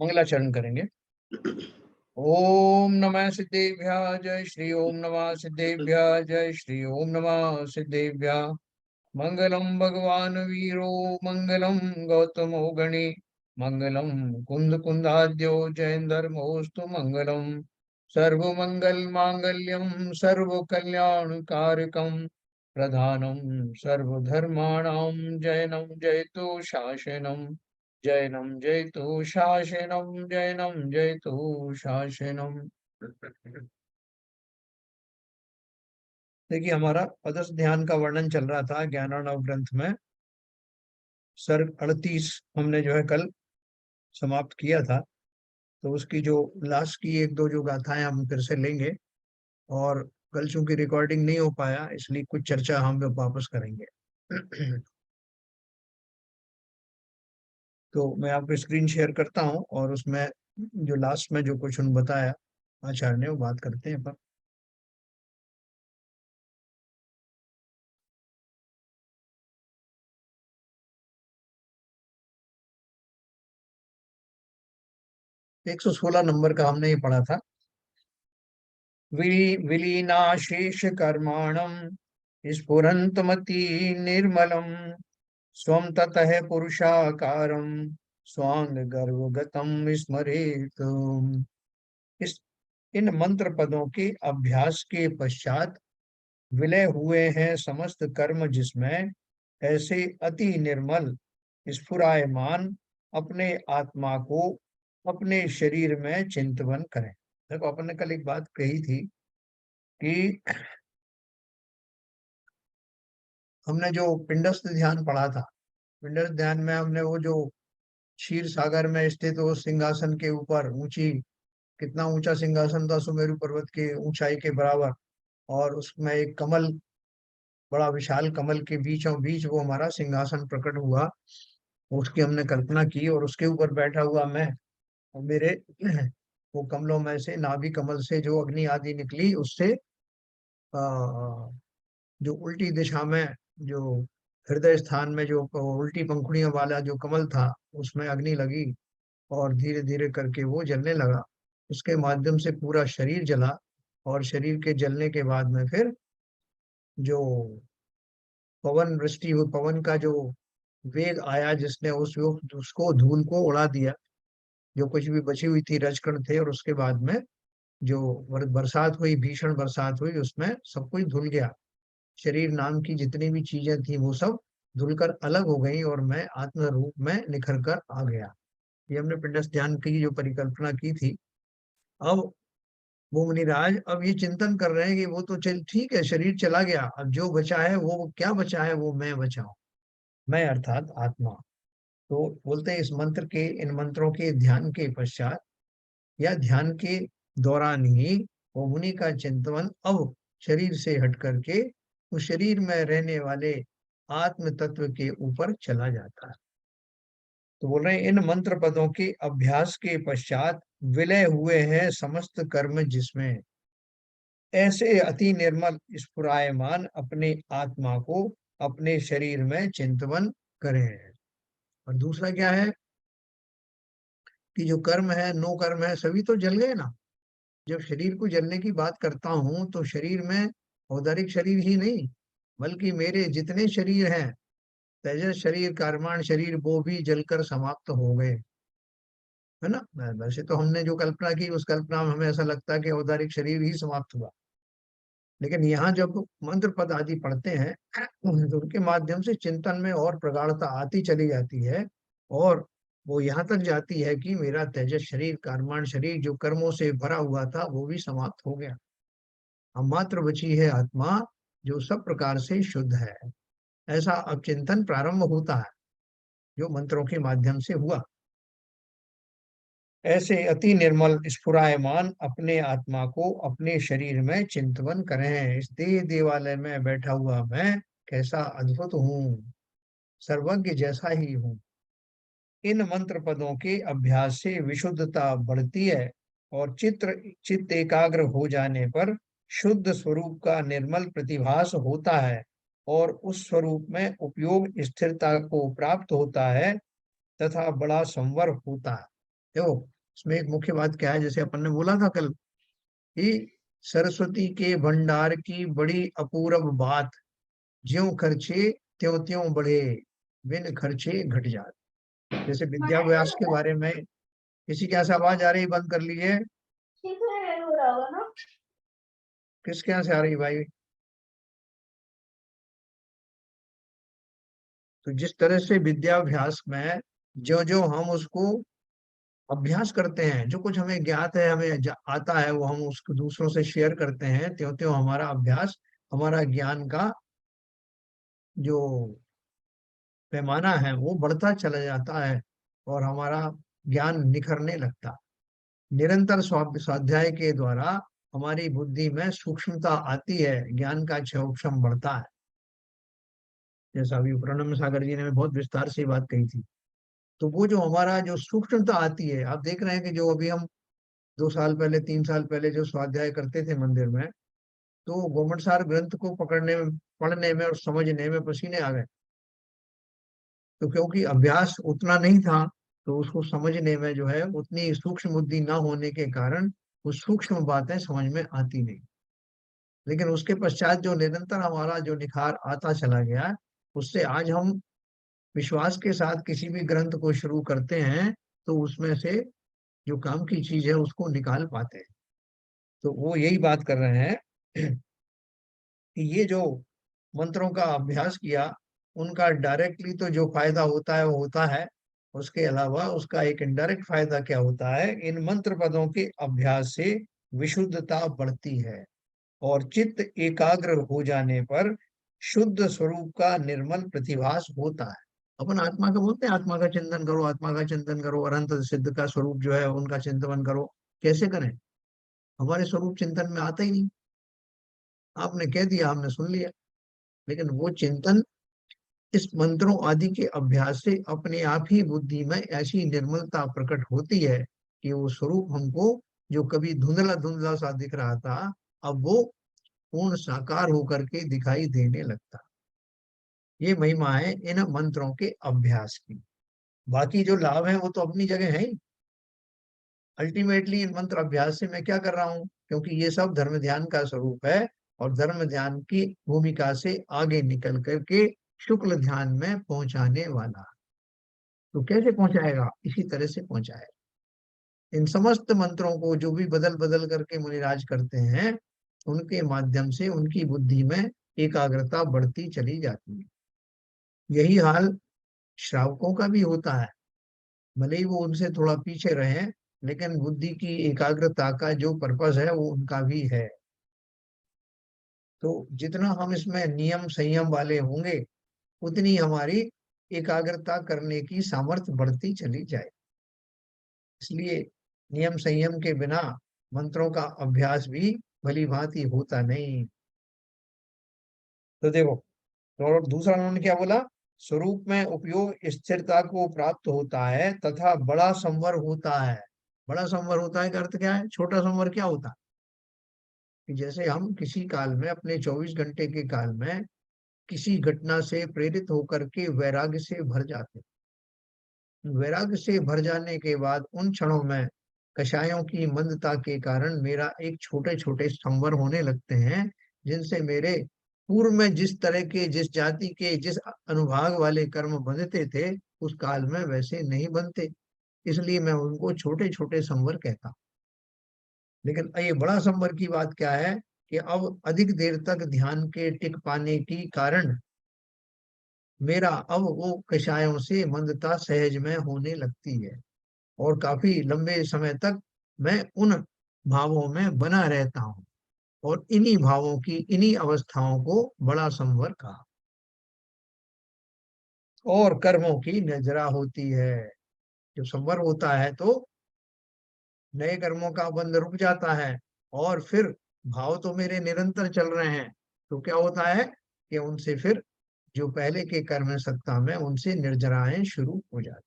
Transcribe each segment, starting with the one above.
मंगलाचरण करेंगे। ओम नमः सिद्धेभ्यः जय श्री ओम नमः सिद्धेभ्यः जय श्री ओम नमः सिद्धेभ्यः। मंगलम भगवान वीरो मंगलम गौतमो गणे मंगलम कुंद कुंदाद्यो जयंधर्मोस्तु मंगलम। सर्वमंगल मांगल्यम सर्व कल्याण कारकम प्रधानम सर्वधर्माणां जयनं जयतु शासनम। जैनम जयतु शासनम जैनम जयतु शासनम। देखिए, हमारा पदस्थ ध्यान का वर्णन चल रहा था ज्ञानार्णव ग्रंथ में। सर्ग 38 हमने जो है कल समाप्त किया था। तो उसकी जो लास्ट की एक दो जो गाथाएं हम फिर से लेंगे। और कल चूंकि रिकॉर्डिंग नहीं हो पाया, इसलिए कुछ चर्चा हम वापस करेंगे। तो मैं आपको स्क्रीन शेयर करता हूं और उसमें जो लास्ट में जो क्वेश्चन बताया आचार्य ने वो बात करते हैं अपन। 116 नंबर का हमने ये पढ़ा था। विलीनाशेष कर्माणम स्फुरन्तमति निर्मलम स्वम ततः पुरुषाकारम स्वांग गर्भगतम स्मरेत। इस इन मंत्र पदों के अभ्यास के पश्चात विलय हुए हैं समस्त कर्म जिसमें ऐसे अति निर्मल स्फुरायमान अपने आत्मा को अपने शरीर में चिंतवन करें। देखो, अपन ने कल एक बात कही थी कि हमने जो पिंडस्थ ध्यान पढ़ा था, पिंडस्थ ध्यान में हमने वो जो क्षीर सागर में स्थित वो सिंहासन के ऊपर ऊंची, कितना ऊंचा सिंहासन था, सुमेरु पर्वत के ऊंचाई के बराबर। और उसमें एक कमल, बड़ा विशाल कमल के बीचों बीच वो हमारा सिंहासन प्रकट हुआ। उसकी हमने कल्पना की और उसके ऊपर बैठा हुआ मैं, और मेरे वो कमलों में से, नाभि कमल से जो अग्नि आदि निकली, उससे जो उल्टी दिशा में, जो हृदय स्थान में जो उल्टी पंखुड़ियों वाला जो कमल था, उसमें अग्नि लगी और धीरे धीरे करके वो जलने लगा। उसके माध्यम से पूरा शरीर जला। और शरीर के जलने के बाद में फिर जो पवन वृष्टि हुई, पवन का जो वेग आया, जिसने उसको धूल को उड़ा दिया, जो कुछ भी बची हुई थी रजकण थे। और उसके बाद में जो बरसात हुई, भीषण बरसात हुई, उसमें सब कुछ धुल गया। शरीर नाम की जितनी भी चीजें थी वो सब धुलकर अलग हो गई और मैं आत्म रूप में निखर कर आ गया। ये हमने पिंडस्थ ध्यान की जो परिकल्पना की थी। अब वो मुनिराज अब ये चिंतन कर रहे हैं कि वो तो चल ठीक है, शरीर चला गया, अब जो बचा है वो क्या बचा है, वो मैं बचा हूं। मैं अर्थात आत्मा। तो बोलते हैं इस मंत्र के, इन मंत्रों के ध्यान के पश्चात या ध्यान के दौरान ही वो मुनि का चिंतन अब शरीर से हट करके उस शरीर में रहने वाले आत्म तत्व के ऊपर चला जाता है। तो बोल रहे हैं इन मंत्र पदों के अभ्यास के पश्चात विलय हुए हैं समस्त कर्म जिसमें ऐसे अति निर्मल स्फुरायमान अपने आत्मा को अपने शरीर में चिंतवन करें। और दूसरा क्या है कि जो कर्म है, नो कर्म है, सभी तो जल गए ना। जब शरीर को जलने की बात करता हूं तो शरीर में औदारिक शरीर ही नहीं, बल्कि मेरे जितने शरीर हैं, तेजस शरीर, कार्माण शरीर, वो भी जलकर समाप्त हो गए, है ना। वैसे तो हमने जो कल्पना की, उस कल्पना में हमें ऐसा लगता है कि औदारिक शरीर ही समाप्त हुआ। लेकिन यहाँ जब मंत्र पद आदि पढ़ते हैं तो उनके माध्यम से चिंतन में और प्रगाढ़ता आती चली जाती है। और वो यहाँ तक जाती है कि मेरा तेजस शरीर, कार्माण शरीर जो कर्मों से भरा हुआ था, वो भी समाप्त हो गया। अब मात्र बची है आत्मा, जो सब प्रकार से शुद्ध है। ऐसा अब चिंतन प्रारंभ होता है जो मंत्रों के माध्यम से हुआ। ऐसे अति निर्मल स्फुरायमान अपने आत्मा को अपने शरीर में चिंतवन करें। इस देह देवालय में बैठा हुआ मैं कैसा अद्भुत हूँ, सर्वज्ञ जैसा ही हूँ। इन मंत्र पदों के अभ्यास से विशुद्धता बढ़ती है और चित्त एकाग्र हो जाने पर शुद्ध स्वरूप का निर्मल प्रतिभास होता है और उस स्वरूप में उपयोग स्थिरता को प्राप्त होता है तथा बड़ा संवर होता है। देखो, इसमें एक मुख्य बात क्या है, जैसे अपन ने बोला था कल कि सरस्वती के भंडार की बड़ी अपूर्व बात, ज्यों खर्चे त्यों त्यों बढ़े, बिन खर्चे घट जात। जैसे विद्याभ्यास के बारे में किसी के यहाँ से आवाज आ रही, बंद कर लीजिए। किसके यहाँ से आ रही भाई? तो जिस तरह से विद्याभ्यास में जो जो हम उसको अभ्यास करते हैं, जो कुछ हमें ज्ञात है, हमें आता है, वो हम उसको दूसरों से शेयर करते हैं, त्यों त्यों हमारा अभ्यास, हमारा ज्ञान का जो पैमाना है वो बढ़ता चला जाता है और हमारा ज्ञान निखरने लगता है। निरंतर स्वाध्याय के द्वारा हमारी बुद्धि में सूक्ष्मता आती है, ज्ञान का क्षम बढ़ता है। जैसा अभी प्रणम सागर जी ने बहुत विस्तार से बात कही थी। तो वो जो हमारा जो सूक्ष्मता आती है, आप देख रहे हैं कि जो अभी हम 2 साल पहले 3 साल पहले जो स्वाध्याय करते थे मंदिर में, तो गोमटसार ग्रंथ को पकड़ने में, पढ़ने में और समझने में पसीने आ गए। तो क्योंकि अभ्यास उतना नहीं था, तो उसको समझने में जो है उतनी सूक्ष्म बुद्धि न होने के कारण वो सूक्ष्म बातें समझ में आती नहीं। लेकिन उसके पश्चात जो निरंतर हमारा जो निखार आता चला गया, उससे आज हम विश्वास के साथ किसी भी ग्रंथ को शुरू करते हैं, तो उसमें से जो काम की चीज है उसको निकाल पाते हैं। तो वो यही बात कर रहे हैं कि ये जो मंत्रों का अभ्यास किया, उनका डायरेक्टली तो जो फायदा होता है वो होता है, उसके अलावा उसका एक इनडायरेक्ट फायदा क्या होता है, इन मंत्र पदों के अभ्यास से विशुद्धता बढ़ती है और चित्त एकाग्र हो जाने पर शुद्ध स्वरूप का निर्मल प्रतिभास होता है। अपन आत्मा का बोलते हैं, आत्मा का चिंतन करो, आत्मा का चिंतन करो, अनंत सिद्ध का स्वरूप जो है उनका चिंतन करो। कैसे करें? हमारे स्वरूप चिंतन में आता ही नहीं। आपने कह दिया, हमने सुन लिया, लेकिन वो चिंतन इस मंत्रों आदि के अभ्यास से अपने आप ही बुद्धि में ऐसी निर्मलता प्रकट होती है कि वो स्वरूप हमको, जो कभी धुंधला धुंधला सा दिख रहा था, अब वो पूर्ण साकार होकर के दिखाई देने लगता। ये महिमा है इन मंत्रों के अभ्यास की। बाकी जो लाभ है वो तो अपनी जगह है ही। अल्टीमेटली इन मंत्र अभ्यास से मैं क्या कर रहा हूँ, क्योंकि ये सब धर्म ध्यान का स्वरूप है, और धर्म ध्यान की भूमिका से आगे निकल करके शुक्ल ध्यान में पहुंचाने वाला। तो कैसे पहुंचाएगा? इसी तरह से पहुंचाएगा। इन समस्त मंत्रों को जो भी बदल बदल करके मुनिराज करते हैं, उनके माध्यम से उनकी बुद्धि में एकाग्रता बढ़ती चली जाती है। यही हाल श्रावकों का भी होता है। भले ही वो उनसे थोड़ा पीछे रहे, लेकिन बुद्धि की एकाग्रता का जो पर्पस है वो उनका भी है। तो जितना हम इसमें नियम संयम वाले होंगे, उतनी हमारी एकाग्रता करने की सामर्थ्य बढ़ती चली जाए। इसलिए नियम संयम के बिना मंत्रों का अभ्यास भी भली भांति होता नहीं। तो देखो, तो और दूसरा उन्होंने क्या बोला, स्वरूप में उपयोग स्थिरता को प्राप्त होता है तथा बड़ा संवर होता है। बड़ा संवर होता है का अर्थ क्या है? छोटा संवर क्या होता है? कि जैसे हम किसी काल में, अपने 24 घंटे के काल में किसी घटना से प्रेरित होकर के वैराग्य से भर जाते हैं। वैराग्य से भर जाने के बाद उन क्षणों में कषायों की मंदता के कारण मेरा एक छोटे छोटे संवर होने लगते हैं, जिनसे मेरे पूर्व में जिस तरह के, जिस जाति के, जिस अनुभाग वाले कर्म बंधते थे, उस काल में वैसे नहीं बनते। इसलिए मैं उनको छोटे छोटे संवर कहता हूँ। लेकिन ये बड़ा संवर की बात क्या है, कि अब अधिक देर तक ध्यान के टिक पाने की कारण मेरा अब वो कषायों से मंदता सहज में होने लगती है, और काफी लंबे समय तक मैं उन भावों में बना रहता हूँ। और इन्हीं भावों की, इन्हीं अवस्थाओं को बड़ा संवर कहा। और कर्मों की नजरा होती है। जब संवर होता है तो नए कर्मों का बंध रुक जाता है, और फिर भाव तो मेरे निरंतर चल रहे हैं, तो क्या होता है कि उनसे फिर जो पहले के कर्म है सत्ता में, उनसे निर्जराएं शुरू हो जाती,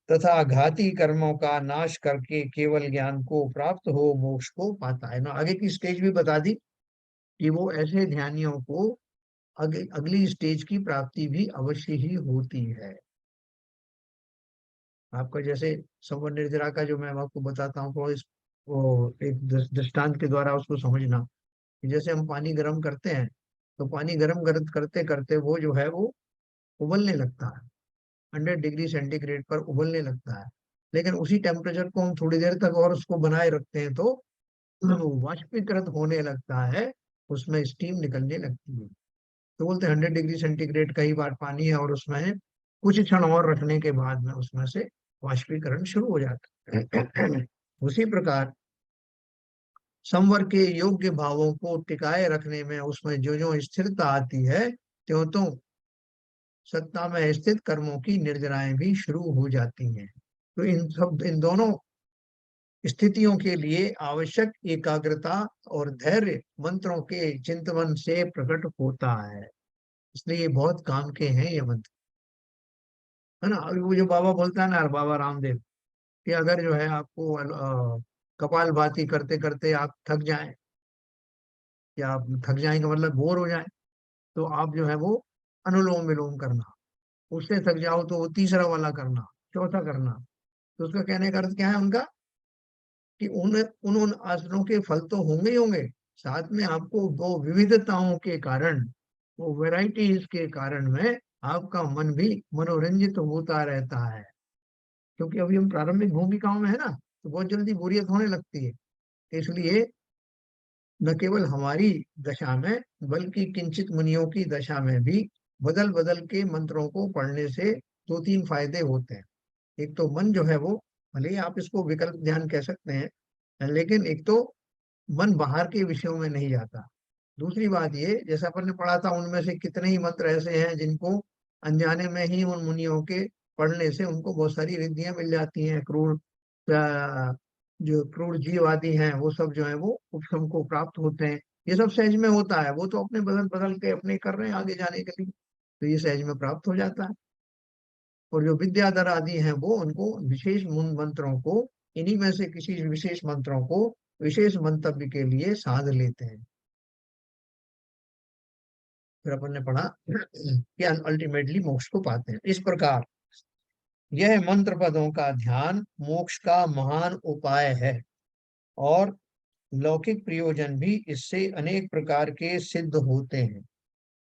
तथा घाती कर्मों का नाश करके केवल ज्ञान को प्राप्त हो मोक्ष को पाता है ना। आगे की स्टेज भी बता दी कि वो ऐसे ध्यानियों को अगली स्टेज की प्राप्ति भी अवश्य ही होती है। आपका जैसे संवर निर्जरा का जो मैं आपको बताता हूँ, तो इस वो एक दृष्टांत के द्वारा उसको समझना, कि जैसे हम पानी गर्म करते हैं, तो पानी गर्म करते करते वो जो है वो उबलने लगता है, 100 डिग्री सेंटीग्रेड पर उबलने लगता है। लेकिन उसी टेम्परेचर को हम थोड़ी देर तक और उसको बनाए रखते हैं, तो वो वाष्पीकृत होने लगता है, उसमें स्टीम निकलने लगती है। तो बोलते हैं 100 डिग्री सेंटीग्रेड कई बार पानी है, और उसमें कुछ क्षण और रखने के बाद में उसमें से वाष्पीकरण शुरू हो जाता है। उसी प्रकार संवर के योग्य भावों को टिकाए रखने में उसमें जो जो स्थिरता आती है, त्यों त्यों सत्ता में स्थित कर्मों की निर्जराएं भी शुरू हो जाती हैं। तो इन दोनों स्थितियों के लिए आवश्यक एकाग्रता और धैर्य मंत्रों के चिंतन से प्रकट होता है। इसलिए ये बहुत काम के हैं ये मंत्र, है ना। अभी वो जो बाबा बोलता है ना, बाबा रामदेव, कि अगर जो है आपको कपाल भाती करते करते आप थक जाएं, या आप थक जाएंगे मतलब बोर हो जाएं, तो आप जो है वो अनुलोम विलोम करना, उससे थक जाओ तो वो तीसरा वाला करना, चौथा करना। तो उसका कहने का अर्थ क्या है उनका, कि उन आसनों के फल तो होंगे ही होंगे, साथ में आपको वो विविधताओं के कारण, वो वैरायटीज के कारण में आपका मन भी मनोरंजित होता रहता है। क्योंकि अभी हम प्रारंभिक भूमिकाओं में है ना, तो बहुत जल्दी बोरियत होने लगती है। इसलिए न केवल हमारी दशा में, बल्कि किंचित मुनियों की दशा में भी बदल बदल के मंत्रों को पढ़ने से दो तीन फायदे होते हैं। एक तो मन जो है वो, भले ही आप इसको विकल्प ध्यान कह सकते हैं, लेकिन एक तो मन बाहर के विषयों में नहीं जाता। दूसरी बात ये, जैसा अपन ने पढ़ा था, उनमें से कितने ही मंत्र ऐसे हैं जिनको अनजाने में ही उन मुनियों के पढ़ने से उनको बहुत सारी रिद्धियां मिल जाती हैं। क्रूर जो क्रूर जीव आदि हैं, वो सब जो है वो उपशम को प्राप्त होते हैं। ये सब सहज में होता है, वो तो अपने बदल बदल के अपने कर रहे हैं आगे जाने के लिए, तो ये सहज में प्राप्त हो जाता है। और जो विद्याधर आदि हैं, वो उनको विशेष मंत्रों को, इन्हीं में से किसी विशेष मंत्रों को विशेष मंतव्य के लिए साध लेते हैं। फिर अपन ने पढ़ा कि अल्टीमेटली मोक्ष को पाते हैं। इस प्रकार यह मंत्र पदों का ध्यान मोक्ष का महान उपाय है, और लौकिक प्रयोजन भी इससे अनेक प्रकार के सिद्ध होते हैं।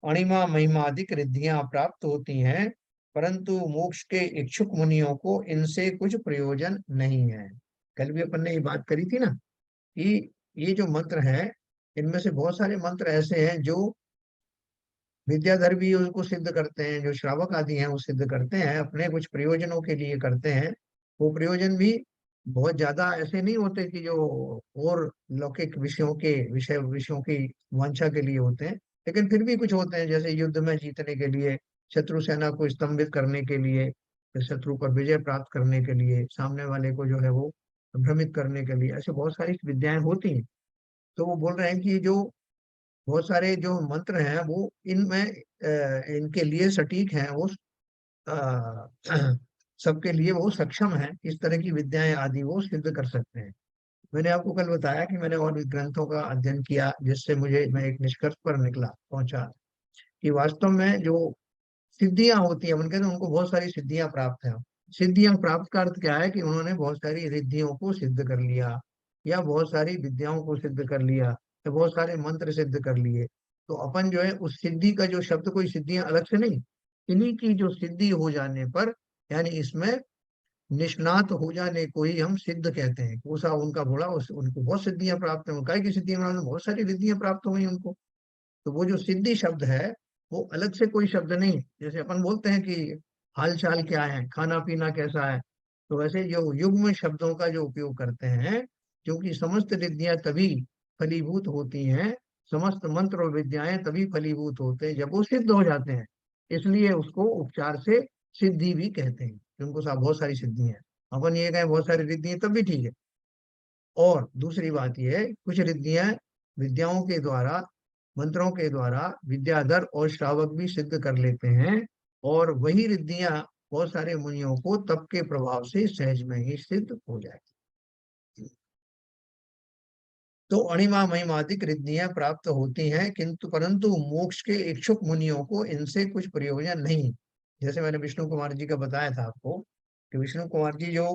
अणिमा महिमादिक रिद्धियां प्राप्त होती हैं, परंतु मोक्ष के इच्छुक मुनियों को इनसे कुछ प्रयोजन नहीं है। कल भी अपन ने ये बात करी थी ना, कि ये जो मंत्र है, इनमें से बहुत सारे मंत्र ऐसे हैं जो विद्याधर भी उनको सिद्ध करते हैं, जो श्रावक आदि हैं वो सिद्ध करते हैं, अपने कुछ प्रयोजनों के लिए करते हैं। वो प्रयोजन भी बहुत ज्यादा ऐसे नहीं होते कि जो और लौकिक विषयों की वांछा के लिए होते हैं, लेकिन फिर भी कुछ होते हैं, जैसे युद्ध में जीतने के लिए, शत्रु सेना को स्तंभित करने के लिए, फिर शत्रु पर विजय प्राप्त करने के लिए, सामने वाले को जो है वो भ्रमित करने के लिए, ऐसे बहुत सारी विद्याएं होती हैं। तो वो बोल रहे हैं कि जो बहुत सारे जो मंत्र हैं वो इनमें इनके लिए सटीक हैं, वो अ, सबके लिए वो सक्षम है, इस तरह की विद्याएं आदि वो सिद्ध कर सकते हैं। मैंने आपको कल बताया कि मैंने और भी ग्रंथों का अध्ययन किया, जिससे मैं एक निष्कर्ष पर पहुंचा, कि वास्तव में जो सिद्धियां होती है, उनके तो उनको बहुत सारी सिद्धियां प्राप्त हैं। सिद्धियां प्राप्त का अर्थ क्या है, कि उन्होंने बहुत सारी रिद्धियों को सिद्ध कर लिया, या बहुत सारी विद्याओं को सिद्ध कर लिया, या बहुत सारे मंत्र सिद्ध कर लिए। तो अपन जो है उस सिद्धि का जो शब्द, कोई सिद्धियां अलग से नहीं, इन्हीं की जो सिद्धि हो जाने पर, यानी इसमें निष्णात हो जाने को ही हम सिद्ध कहते हैं। कोसा उनका बोला, उनको बहुत सिद्धियां प्राप्त हैं, काय की सिद्धियां प्राप्त हैं? बहुत सारी रिद्धियां प्राप्त हो गई उनको। तो वो जो सिद्धि शब्द है, वो अलग से कोई शब्द नहीं। जैसे अपन बोलते हैं कि हाल चाल क्या है, खाना पीना कैसा है, तो वैसे जो युग्म शब्दों का जो उपयोग करते हैं, क्योंकि समस्त रिद्धियां तभी फलीभूत होती हैं, समस्त मंत्र और विद्याएं तभी फलीभूत होते हैं जब वो सिद्ध हो जाते हैं। इसलिए उसको उपचार से सिद्धि भी कहते हैं, कि उनको बहुत सारी सिद्धि है। अपन ये कहें बहुत सारी रिद्धि है, तब भी ठीक है। और दूसरी बात यह है, कुछ रिद्धियां विद्याओं के द्वारा, मंत्रों के द्वारा विद्याधर और श्रावक भी सिद्ध कर लेते हैं, और वही रिद्धियां बहुत सारे मुनियों को तप के प्रभाव से सहज में ही सिद्ध हो जाती। तो अणिमा महिमादिक रिद्धियां प्राप्त होती हैं, किंतु परंतु मोक्ष के इच्छुक मुनियों को इनसे कुछ प्रयोजन नहीं। जैसे मैंने विष्णु कुमार जी का बताया था आपको, कि विष्णु कुमार जी जो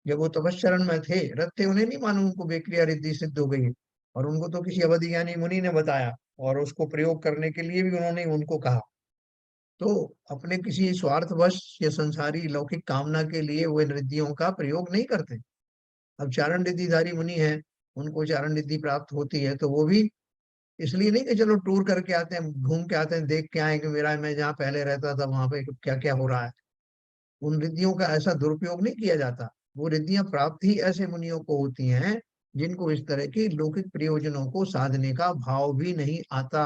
जब वो तपस्चरण में थे, रथ थे, उन्हें नहीं मालूम उनको बेक्रिया रिद्धि सिद्ध हो गई है। और उनको तो किसी अवधि ज्ञानी मुनि ने बताया, और उसको प्रयोग करने के लिए भी उन्होंने उनको कहा। तो अपने किसी स्वार्थवश या संसारी लौकिक कामना के लिए वे रिद्धियों का प्रयोग नहीं करते। अब चारण रिद्धिधारी मुनि है, उनको चारण रिद्धि प्राप्त होती है, तो वो भी इसलिए नहीं कि चलो टूर करके आते हैं, घूम के आते हैं, देख के आए कि मेरा मैं जहाँ पहले रहता था वहां पे क्या क्या हो रहा है। उन रिद्धियों का ऐसा दुरुपयोग नहीं किया जाता। वो रिद्धियां प्राप्त ही ऐसे मुनियों को होती हैं जिनको इस तरह की लौकिक प्रयोजनों को साधने का भाव भी नहीं आता।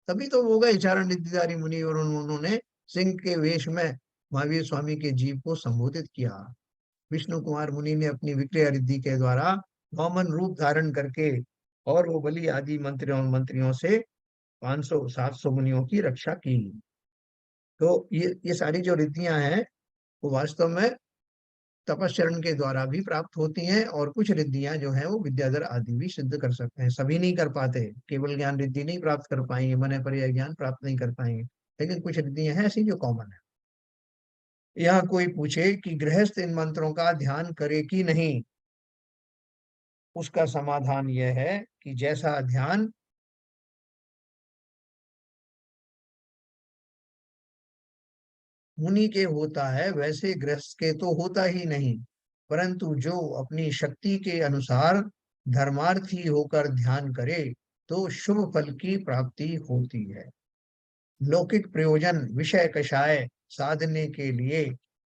तभी तो वो गए चारण रिद्धिधारी मुनि, और उन्होंने सिंह के वेश में महावीर स्वामी के जीव को संबोधित किया। विष्णु कुमार मुनि ने अपनी विक्रिया रिद्धि के द्वारा वामन रूप धारण करके, और वो बलि आदि मंत्रियों से 500-700 मुनियों की रक्षा की। तो ये सारी जो रिद्धियां हैं, वो वास्तव में तपस्चरण के द्वारा भी प्राप्त होती हैं, और कुछ रिद्धियां जो हैं वो विद्याधर आदि भी सिद्ध कर सकते हैं। सभी नहीं कर पाते, केवल ज्ञान रिद्धि नहीं प्राप्त कर पाएंगे, मन पर्याय ज्ञान प्राप्त नहीं कर पाएंगे, लेकिन कुछ रिद्धियां हैं ऐसी जो कॉमन है। यहाँ कोई पूछे कि गृहस्थ इन मंत्रों का ध्यान करे कि नहीं, उसका समाधान यह है कि जैसा ध्यान मुनि के होता है वैसे गृहस्थ के तो होता ही नहीं, परंतु जो अपनी शक्ति के अनुसार धर्मार्थी होकर ध्यान करे तो शुभ फल की प्राप्ति होती है। लौकिक प्रयोजन विषय कषाय साधने के लिए,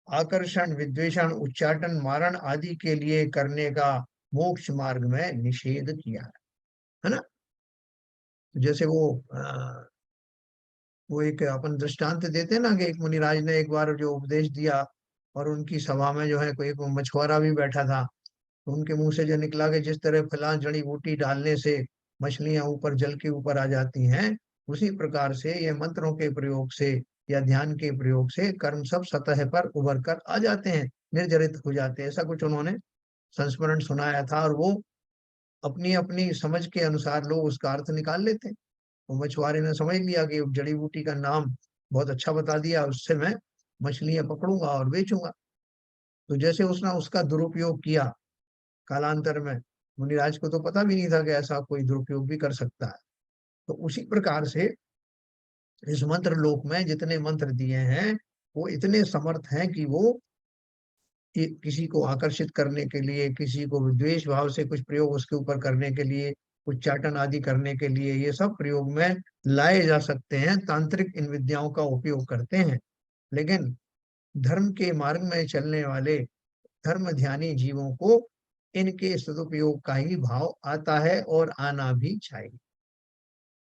आकर्षण विद्वेषण उच्चाटन मारण आदि के लिए करने का मोक्ष मार्ग में निषेध किया है ना। जैसे वो एक अपन दृष्टांत देते हैं ना, कि एक मुनिराज ने एक बार जो उपदेश दिया, और उनकी सभा में जो है कोई एक मछुआरा भी बैठा था, तो उनके मुंह से जो निकला कि जिस तरह फलां जड़ी बूटी डालने से मछलियां ऊपर जल के ऊपर आ जाती हैं, उसी प्रकार से ये मंत्रों के प्रयोग से या ध्यान के प्रयोग से कर्म सब सतह पर उभर कर आ जाते हैं, निर्जरित हो जाते हैं। ऐसा कुछ उन्होंने संस्मरण सुनाया था, और वो अपनी अपनी समझ के अनुसार लोग उसका अर्थ निकाल लेते हैं। वो मछुआरे ने समझ लिया कि जड़ी बूटी का नाम बहुत अच्छा बता दिया, उससे मैं मछलियां पकड़ूंगा और बेचूंगा। तो जैसे उसने उसका दुरुपयोग किया, कालांतर में मुनिराज को तो पता भी नहीं था कि ऐसा कोई दुरुपयोग भी कर सकता है। तो उसी प्रकार से इस मंत्र लोक में जितने मंत्र दिए हैं, वो इतने समर्थ हैं कि वो किसी को आकर्षित करने के लिए, किसी को विद्वेष भाव से कुछ प्रयोग उसके ऊपर करने के लिए, उच्चाटन आदि करने के लिए, ये सब प्रयोग में लाए जा सकते हैं। तांत्रिक इन विद्याओं का उपयोग करते हैं, लेकिन धर्म के मार्ग में चलने वाले धर्म ध्यानी जीवों को इनके सदुपयोग का ही भाव आता है, और आना भी चाहिए।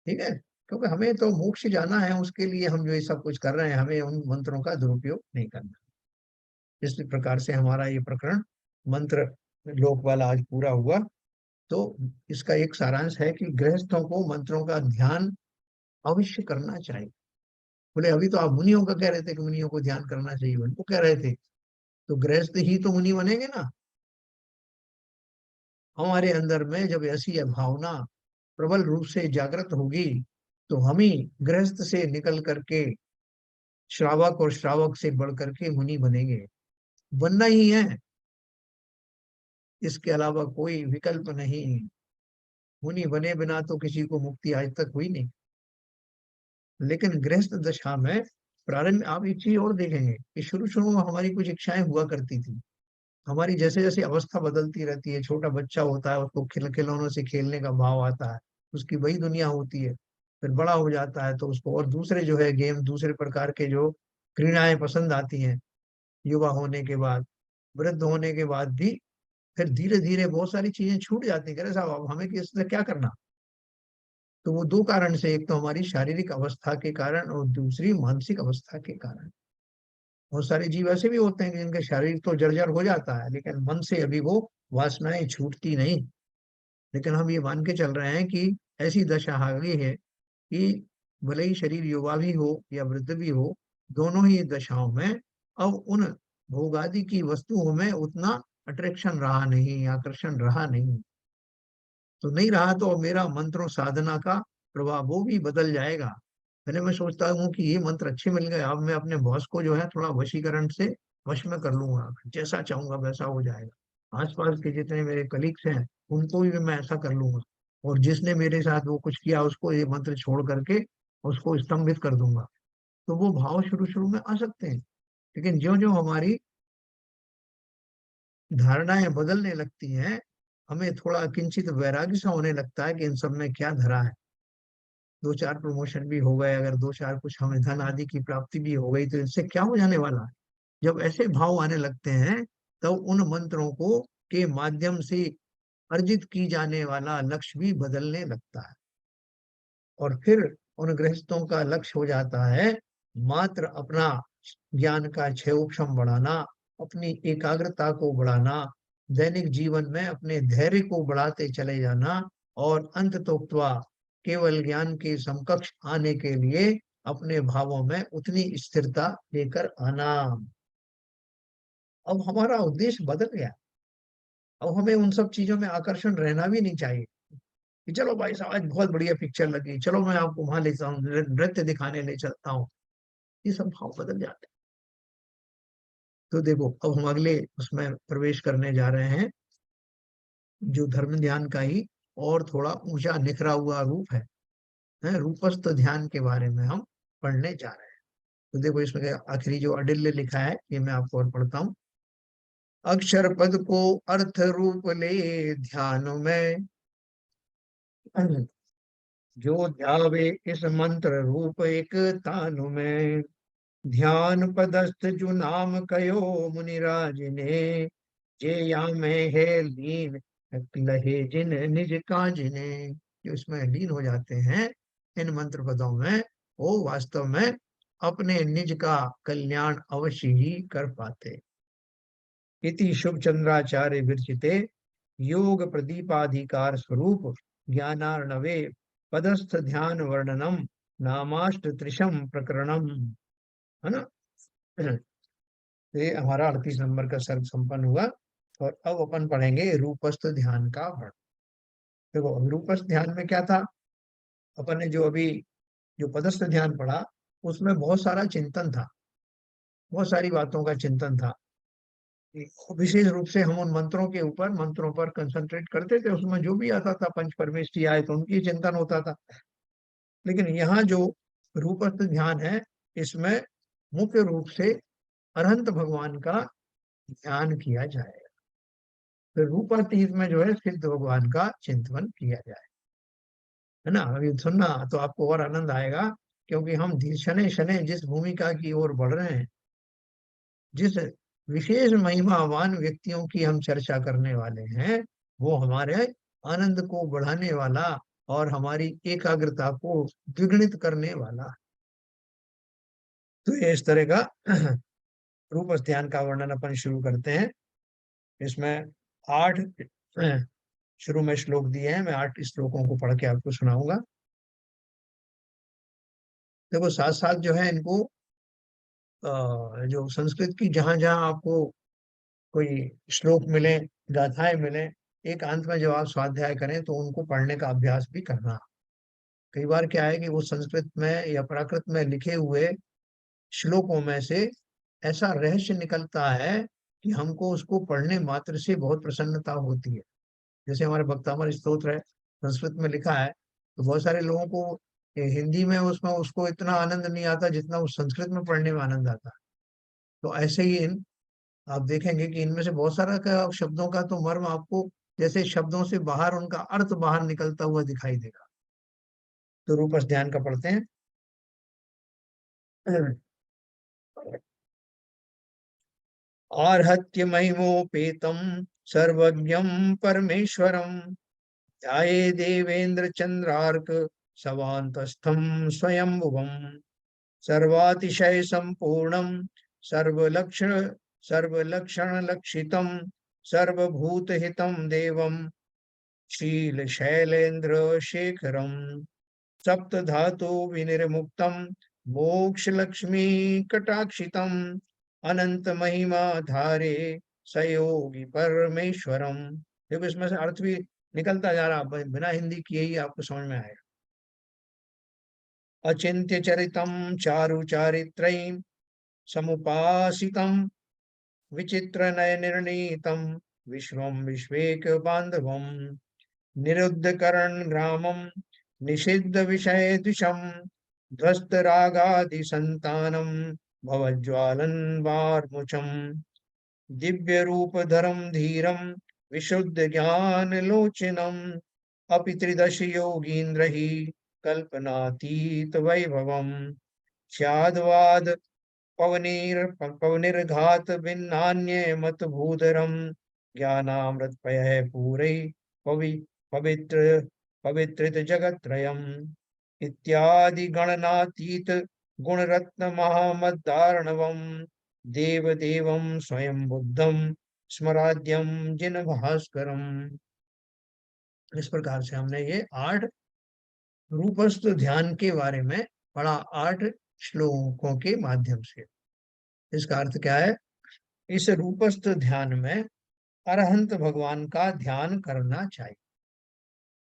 ठीक है, क्योंकि हमें तो मोक्ष जाना है, उसके लिए हम जो ये सब कुछ कर रहे हैं, हमें उन मंत्रों का दुरुपयोग नहीं करना। इस प्रकार से हमारा ये प्रकरण मंत्र लोक वाला आज पूरा हुआ। तो इसका एक सारांश है कि गृहस्थों को मंत्रों का ध्यान अवश्य करना चाहिए। बोले अभी तो आप मुनियों का कह रहे थे कि मुनियों को ध्यान करना चाहिए, उनको कह रहे थे, तो गृहस्थ ही तो मुनि बनेंगे ना। हमारे अंदर में जब ऐसी भावना प्रबल रूप से जागृत होगी, तो हम ही गृहस्थ से निकल करके श्रावक, और श्रावक से बढ़ करके मुनि बनेंगे, बनना ही है। इसके अलावा कोई विकल्प नहीं। मुनि बने बिना तो किसी को मुक्ति आज तक हुई नहीं। लेकिन गृहस्थ दशा में प्रारंभ में आप एक चीज और देखेंगे कि शुरू शुरू में हमारी कुछ इच्छाएं हुआ करती थी। हमारी जैसे जैसे अवस्था बदलती रहती है, छोटा बच्चा होता है, उसको खिलौनों से खेलने का भाव आता है, उसकी वही दुनिया होती है। फिर बड़ा हो जाता है तो उसको और दूसरे जो है गेम, दूसरे प्रकार के जो क्रीड़ाएं पसंद आती हैं। युवा होने के बाद, वृद्ध होने के बाद भी फिर धीरे धीरे बहुत सारी चीजें छूट जाती हैं। कह रहे साहब अब हमें इससे क्या करना। तो वो दो कारण से, एक तो हमारी शारीरिक अवस्था के कारण, और दूसरी मानसिक अवस्था के कारण। बहुत सारे जीव ऐसे भी होते हैं कि जिनका शरीर तो जर्जर हो जाता है, लेकिन मन से अभी वो वासनाएं छूटती नहीं। लेकिन हम ये मान के चल रहे हैं कि ऐसी दशा आ गई है कि भले ही शरीर युवा भी हो या वृद्ध भी हो, दोनों ही दशाओं में अब उन भोगादि की वस्तुओं में उतना अट्रैक्शन रहा नहीं, आकर्षण रहा नहीं। तो नहीं रहा, तो मेरा मंत्रों साधना का प्रभाव वो भी बदल जाएगा। पहले मैं सोचता हूँ कि ये मंत्र अच्छे मिल गए, अब मैं अपने बॉस को जो है थोड़ा वशीकरण से वश में कर लूंगा, जैसा चाहूंगा वैसा हो जाएगा। आसपास के जितने मेरे कलीग्स हैं उनको भी मैं ऐसा कर लूंगा, और जिसने मेरे साथ वो कुछ किया उसको ये मंत्र छोड़ करके उसको स्तंभित कर दूंगा। तो वो भाव शुरू शुरू में आ सकते हैं, लेकिन ज्यो ज्यो हमारी धारणाएं बदलने लगती हैं, हमें थोड़ा किंचित वैराग्य सा होने लगता है कि इन सब में क्या धरा है। दो चार प्रमोशन भी हो गए, अगर दो चार कुछ हमें धन आदि की प्राप्ति भी हो गई, तो इससे क्या हो जाने वाला है। जब ऐसे भाव आने लगते हैं, तो उन मंत्रों को के माध्यम से अर्जित की जाने वाला लक्ष्य भी बदलने लगता है, और फिर उन गृहस्थों का लक्ष्य हो जाता है मात्र अपना ज्ञान का क्षयोक्षम बढ़ाना, अपनी एकाग्रता को बढ़ाना, दैनिक जीवन में अपने धैर्य को बढ़ाते चले जाना, और अंततोक्त्वा केवल ज्ञान के समकक्ष आने के लिए अपने भावों में उतनी स्थिरता लेकर आना। अब हमारा उद्देश्य बदल गया। अब हमें उन सब चीजों में आकर्षण रहना भी नहीं चाहिए कि चलो भाई साहब आज बहुत बढ़िया पिक्चर लगी, चलो मैं आपको वहां ले जाऊं, नृत्य दिखाने ले चलता हूँ। ये सब भाव बदल जाते हैं। तो देखो, अब हम अगले उसमें प्रवेश करने जा रहे हैं, जो धर्म ध्यान का ही और थोड़ा ऊंचा निखरा हुआ रूप है रूपस्थ ध्यान के बारे में हम पढ़ने जा रहे हैं। तो देखो, इसमें आखिरी जो अडिल्य लिखा है ये मैं आपको और पढ़ता हूँ। अक्षर पद को अर्थ रूप ले ध्यान में, जो ध्यावे इस मंत्र रूप एक तानु में, ध्यान पदस्थ जो नाम कयो मुनिराज ने, जे या में है लीन लहे जिन निज काज ने। जो इसमें लीन हो जाते हैं इन मंत्र पदों में, वो वास्तव में अपने निज का कल्याण अवश्य ही कर पाते। इति शुभ चंद्राचार्य विरचिते योग प्रदीपाधिकार स्वरूप ज्ञानार्णवे पदस्थ ध्यान वर्णनम नामाष्ट त्रिशम प्रकरणम, है ना। ये हमारा 38 नंबर का सर्ग संपन्न हुआ, और अब अपन पढ़ेंगे रूपस्थ ध्यान का वर्णन। देखो, अब रूपस्थ ध्यान में क्या था, अपन ने जो अभी जो पदस्थ ध्यान पढ़ा उसमें बहुत सारा चिंतन था, बहुत सारी बातों का चिंतन था। विशेष रूप से हम उन मंत्रों पर कंसंट्रेट करते थे, उसमें जो भी आता था पंच परमेष्टि आए तो उनकी चिंतन होता था। लेकिन यहाँ जो रूपस्थ ध्यान है, इसमें मुख्य रूप से अरहंत भगवान का ध्यान किया जाए, फिर रूपातीत में जो है सिद्ध भगवान का चिंतन किया जाए, है ना। अभी सुनना तो आपको और आनंद आएगा, क्योंकि हम शनै शनै जिस भूमिका की ओर बढ़ रहे हैं, जिस विशेष महिमावान व्यक्तियों की हम चर्चा करने वाले हैं, वो हमारे आनंद को बढ़ाने वाला और हमारी एकाग्रता को द्विगुणित करने वाला। तो ये इस तरह का रूप ध्यान का वर्णन अपन शुरू करते हैं। इसमें 8 शुरू में श्लोक दिए हैं, मैं 8 श्लोकों को पढ़ के आपको सुनाऊंगा। देखो, साथ साथ जो है इनको जो संस्कृत की जहां जहां आपको कोई श्लोक मिले, गाथाएं मिले, एकांत में जब आप स्वाध्याय करें तो उनको पढ़ने का अभ्यास भी करना। कई बार क्या है कि वो संस्कृत में या प्राकृत में लिखे हुए श्लोकों में से ऐसा रहस्य निकलता है कि हमको उसको पढ़ने मात्र से बहुत प्रसन्नता होती है। जैसे हमारे भक्तामर स्तोत्र है, संस्कृत में लिखा है, तो बहुत सारे लोगों को हिंदी में उसमें उसको इतना आनंद नहीं आता जितना उस संस्कृत में पढ़ने में आनंद आता है। तो ऐसे ही आप देखेंगे कि इनमें से बहुत सारा का शब्दों का तो मर्म आपको जैसे शब्दों से बाहर उनका अर्थ बाहर निकलता हुआ दिखाई देगा। तो रूपस ध्यान का पढ़ते हैं। आर्हत्य महिमोपेतम सर्वज्ञम परमेश्वरम, ध्याये देवेंद्र चंद्रार्क सवान्तस्थम स्वयंभुवम, सर्वातिशय संपूर्णम सर्वलक्षण सर्वलक्षण लक्षितम सर्वभूत हितम देवम, शील शैलेन्द्र शेखरम, सप्त धातु विनिर्मुक्तम मोक्ष लक्ष्मी कटाक्षितम, अनंत महिमा धारे सयोगी परमेश्वरम। देखो, इसमें से अर्थ भी निकलता जा रहा, बिना हिंदी किए ही आपको समझ में आएगा। अचिंत्य चरितम चारु चारित्रयीं समुपासितम, विचित्र नय निर्णीतम विश्वम विश्वेक बांधवम निरुद्ध करण ग्रामम निषिद्ध विषय द्विषम ध्वस्त रागादि संतानम भवज्वालन वार्मुचम दिव्य रूप धरम धीरम विशुद्ध ज्ञान लोचनम अपि त्रिदश योगीन्द्र ही कल्पनातीत वैभवम स्याद्वाद पवनिर्घात भिन्नान्य मत भूधरम ज्ञानामृत पय पूरे पवि पवित्र पवित्रित जगत्रयम् इत्यादि गणनातीत गुणरत्न महामद्दार्णवम् देव देवम स्वयं बुद्धम स्मराद्यम जिन भास्करम। इस प्रकार से हमने ये 8 रूपस्थ ध्यान के बारे में पढ़ा, 8 श्लोकों के माध्यम से। इसका अर्थ क्या है? इस रूपस्थ ध्यान में अरहंत भगवान का ध्यान करना चाहिए,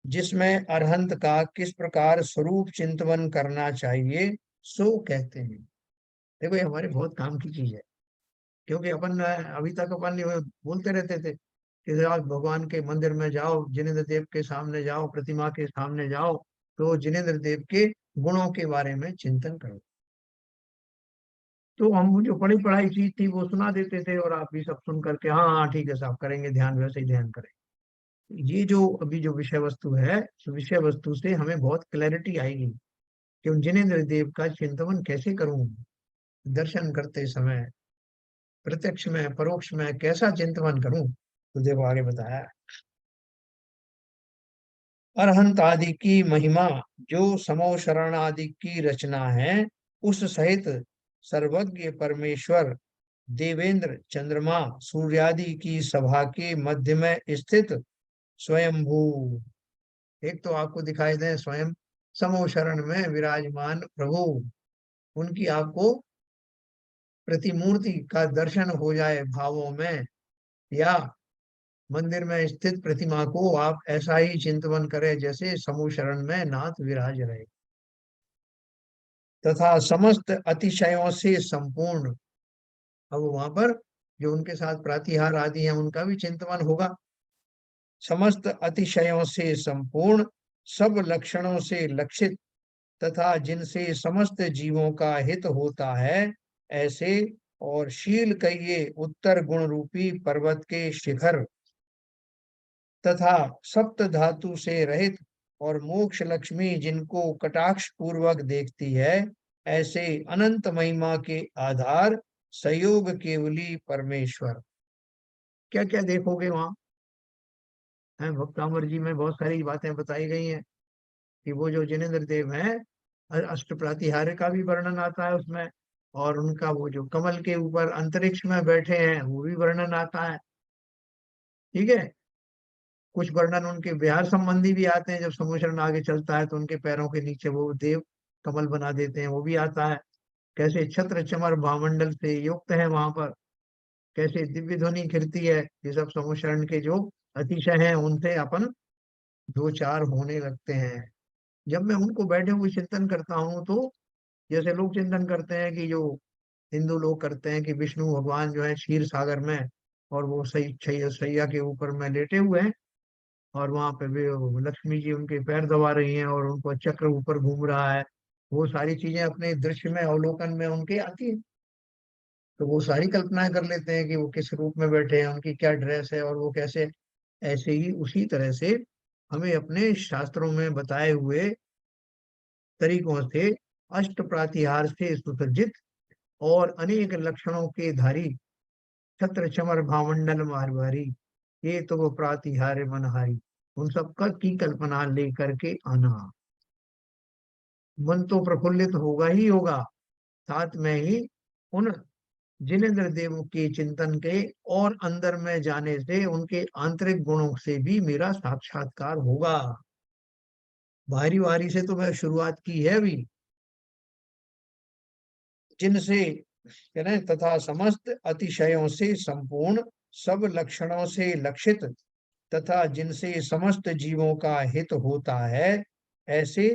जिसमें अरहंत का किस प्रकार स्वरूप चिंतन करना चाहिए सो कहते हैं। देखो ये हमारे बहुत काम की चीज है, क्योंकि अपन अभी तक अपन ये बोलते रहते थे कि आप भगवान के मंदिर में जाओ, जिनेन्द्र देव के सामने जाओ, प्रतिमा के सामने जाओ, तो जिनेन्द्र देव के गुणों के बारे में चिंतन करो। तो हम जो पढ़ी पढ़ाई चीज थी वो सुना देते थे, और आप भी सब सुन करके हाँ हाँ ठीक है साहब, करेंगे ध्यान, वैसे ही ध्यान करें। ये जो अभी जो विषय वस्तु है, तो विषय वस्तु से हमें बहुत क्लैरिटी आएगी कि उन जिनेन्द्र देव का चिंतन कैसे करूं, दर्शन करते समय प्रत्यक्ष में परोक्ष में कैसा चिंतन करूं। तो देखो आगे बताया, अरहंत आदि की महिमा जो समो शरण आदि की रचना है, उस सहित सर्वज्ञ परमेश्वर देवेंद्र चंद्रमा सूर्यादि की सभा के मध्य में स्थित स्वयंभू, एक तो आपको दिखाई दे स्वयं समो शरण में विराजमान प्रभु, उनकी आपको प्रतिमूर्ति का दर्शन हो जाए भावों में, या मंदिर में स्थित प्रतिमा को आप ऐसा ही चिंतन करें जैसे समूह शरण में नाथ विराज रहे, तथा समस्त अतिशयों से संपूर्ण। अब वहां पर जो उनके साथ प्रातिहार आदि हैं उनका भी चिंतन होगा। समस्त अतिशयों से संपूर्ण, सब लक्षणों से लक्षित, तथा जिनसे समस्त जीवों का हित होता है, ऐसे और शील कहिए उत्तर गुण रूपी पर्वत के शिखर, तथा सप्त धातु से रहित और मोक्ष लक्ष्मी जिनको कटाक्ष पूर्वक देखती है, ऐसे अनंत महिमा के आधार संयोग केवली परमेश्वर। क्या क्या देखोगे वहां है? भक्तामर जी में बहुत सारी बातें बताई गई हैं कि वो जो जिनेन्द्र देव हैं, अष्ट प्रातिहार्य का भी वर्णन आता है उसमें, और उनका वो जो कमल के ऊपर अंतरिक्ष में बैठे हैं वो भी वर्णन आता है। ठीक है, कुछ वर्णन उनके विहार संबंधी भी आते हैं, जब समुद्र आगे चलता है तो उनके पैरों के नीचे वो देव कमल बना देते हैं, वो भी आता है। कैसे छत्र चमर भामंडल से युक्त है वहां पर, कैसे दिव्य ध्वनि गिरती है, ये सब समुद्र के जो अतिशय हैं उनसे अपन दो चार होने लगते हैं। जब मैं उनको बैठे हुए चिंतन करता हूँ तो जैसे लोग चिंतन करते हैं कि जो हिंदू लोग करते हैं कि विष्णु भगवान जो है क्षीर सागर में, और वो सही सैया के ऊपर में लेटे हुए हैं, और वहां पे भी वो लक्ष्मी जी उनके पैर दबा रही हैं और उनको चक्र ऊपर घूम रहा है, वो सारी चीजें अपने दृश्य में अवलोकन में उनके आती है। तो वो सारी कल्पनाएं कर लेते हैं कि वो किस रूप में बैठे हैं, उनकी क्या ड्रेस है और वो कैसे। ऐसे ही उसी तरह से हमें अपने शास्त्रों में बताए हुए तरीकों से अष्ट प्रातिहार से सुसज्जित और अनेक लक्षणों के धारी छत्र चमर भामंडल मारवारी, ये तो वो प्रातिहार्य मनहारी, उन सबका की कल्पना लेकर के आना। मन तो प्रफुल्लित होगा ही होगा, साथ में ही उन जिनेन्द्र देव के चिंतन के और अंदर में जाने से उनके आंतरिक गुणों से भी मेरा साक्षात्कार होगा। बाहरी बाहरी से तो मैं शुरुआत की है अभी, जिनसे कह रहे हैं, तथा समस्त अतिशयों से संपूर्ण, सब लक्षणों से लक्षित, तथा जिनसे समस्त जीवों का हित होता है, ऐसे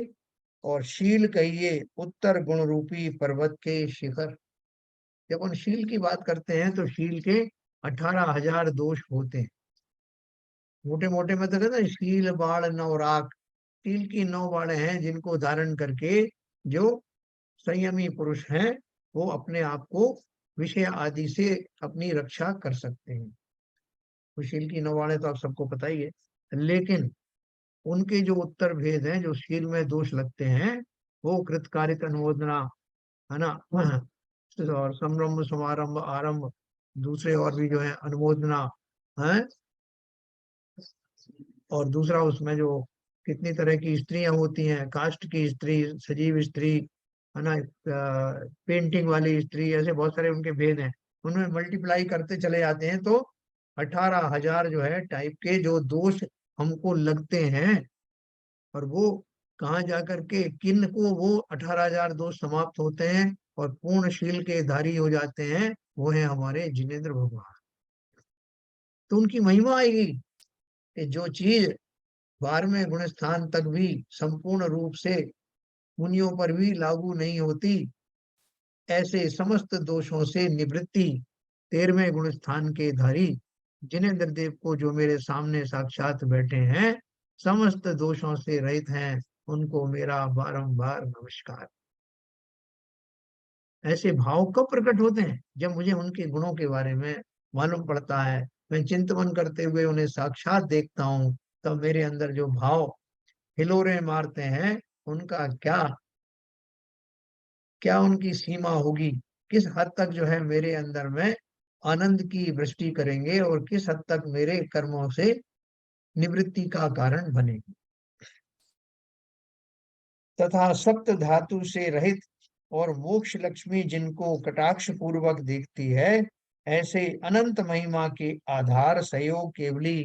और शील कहिए उत्तर गुण रूपी पर्वत के शिखर। जब हम शील की बात करते हैं तो शील के 18,000 दोष होते हैं। मोटे मोटे में तो कहते हैं शील बाण नवराक, शील की 9 बाणें हैं जिनको धारण करके जो संयमी पुरुष हैं वो अपने आप को विषय आदि से अपनी रक्षा कर सकते हैं। तो शील की 9 बाणें तो आप सबको पता ही है, लेकिन उनके जो उत्तर भेद हैं, जो शील में दोष लगते हैं, वो कृतकारिक अनुमोदना, है ना, और संरंभ समारंभ आरंभ, दूसरे और भी जो है अनुमोदना है, और दूसरा उसमें जो कितनी तरह की स्त्रियां होती हैं, कास्ट की स्त्री, सजीव स्त्री, है ना, पेंटिंग वाली स्त्री, ऐसे बहुत सारे उनके भेद हैं। उनमें मल्टीप्लाई करते चले जाते हैं तो 18,000 जो है टाइप के जो दोष हमको लगते हैं, और वो कहाँ जाकर के किन को वो 18,000 दोष समाप्त होते हैं और पूर्णशील के धारी हो जाते हैं, वो है हमारे जिनेंद्र भगवान। तो उनकी महिमा आएगी कि जो चीज 12वें गुण स्थान तक भी संपूर्ण रूप से मुनियों पर भी लागू नहीं होती, ऐसे समस्त दोषों से निवृत्ति 13वें गुण स्थान के धारी जिनेंद्र देव को जो मेरे सामने साक्षात बैठे हैं, समस्त दोषों से रहित हैं, उनको मेरा बारंबार नमस्कार। ऐसे भाव कब प्रकट होते हैं? जब मुझे उनके गुणों के बारे में मालूम पड़ता है, मैं चिंतन करते हुए उन्हें साक्षात देखता हूँ, तब मेरे अंदर जो भाव हिलोरे मारते हैं, उनका क्या क्या उनकी सीमा होगी, किस हद तक जो है मेरे अंदर में आनंद की वृष्टि करेंगे और किस हद तक मेरे कर्मों से निवृत्ति का कारण बनेगी। तथा सप्त धातु से रहित और मोक्ष लक्ष्मी जिनको कटाक्ष पूर्वक देखती है, ऐसे अनंत महिमा के आधार सहयोग केवली।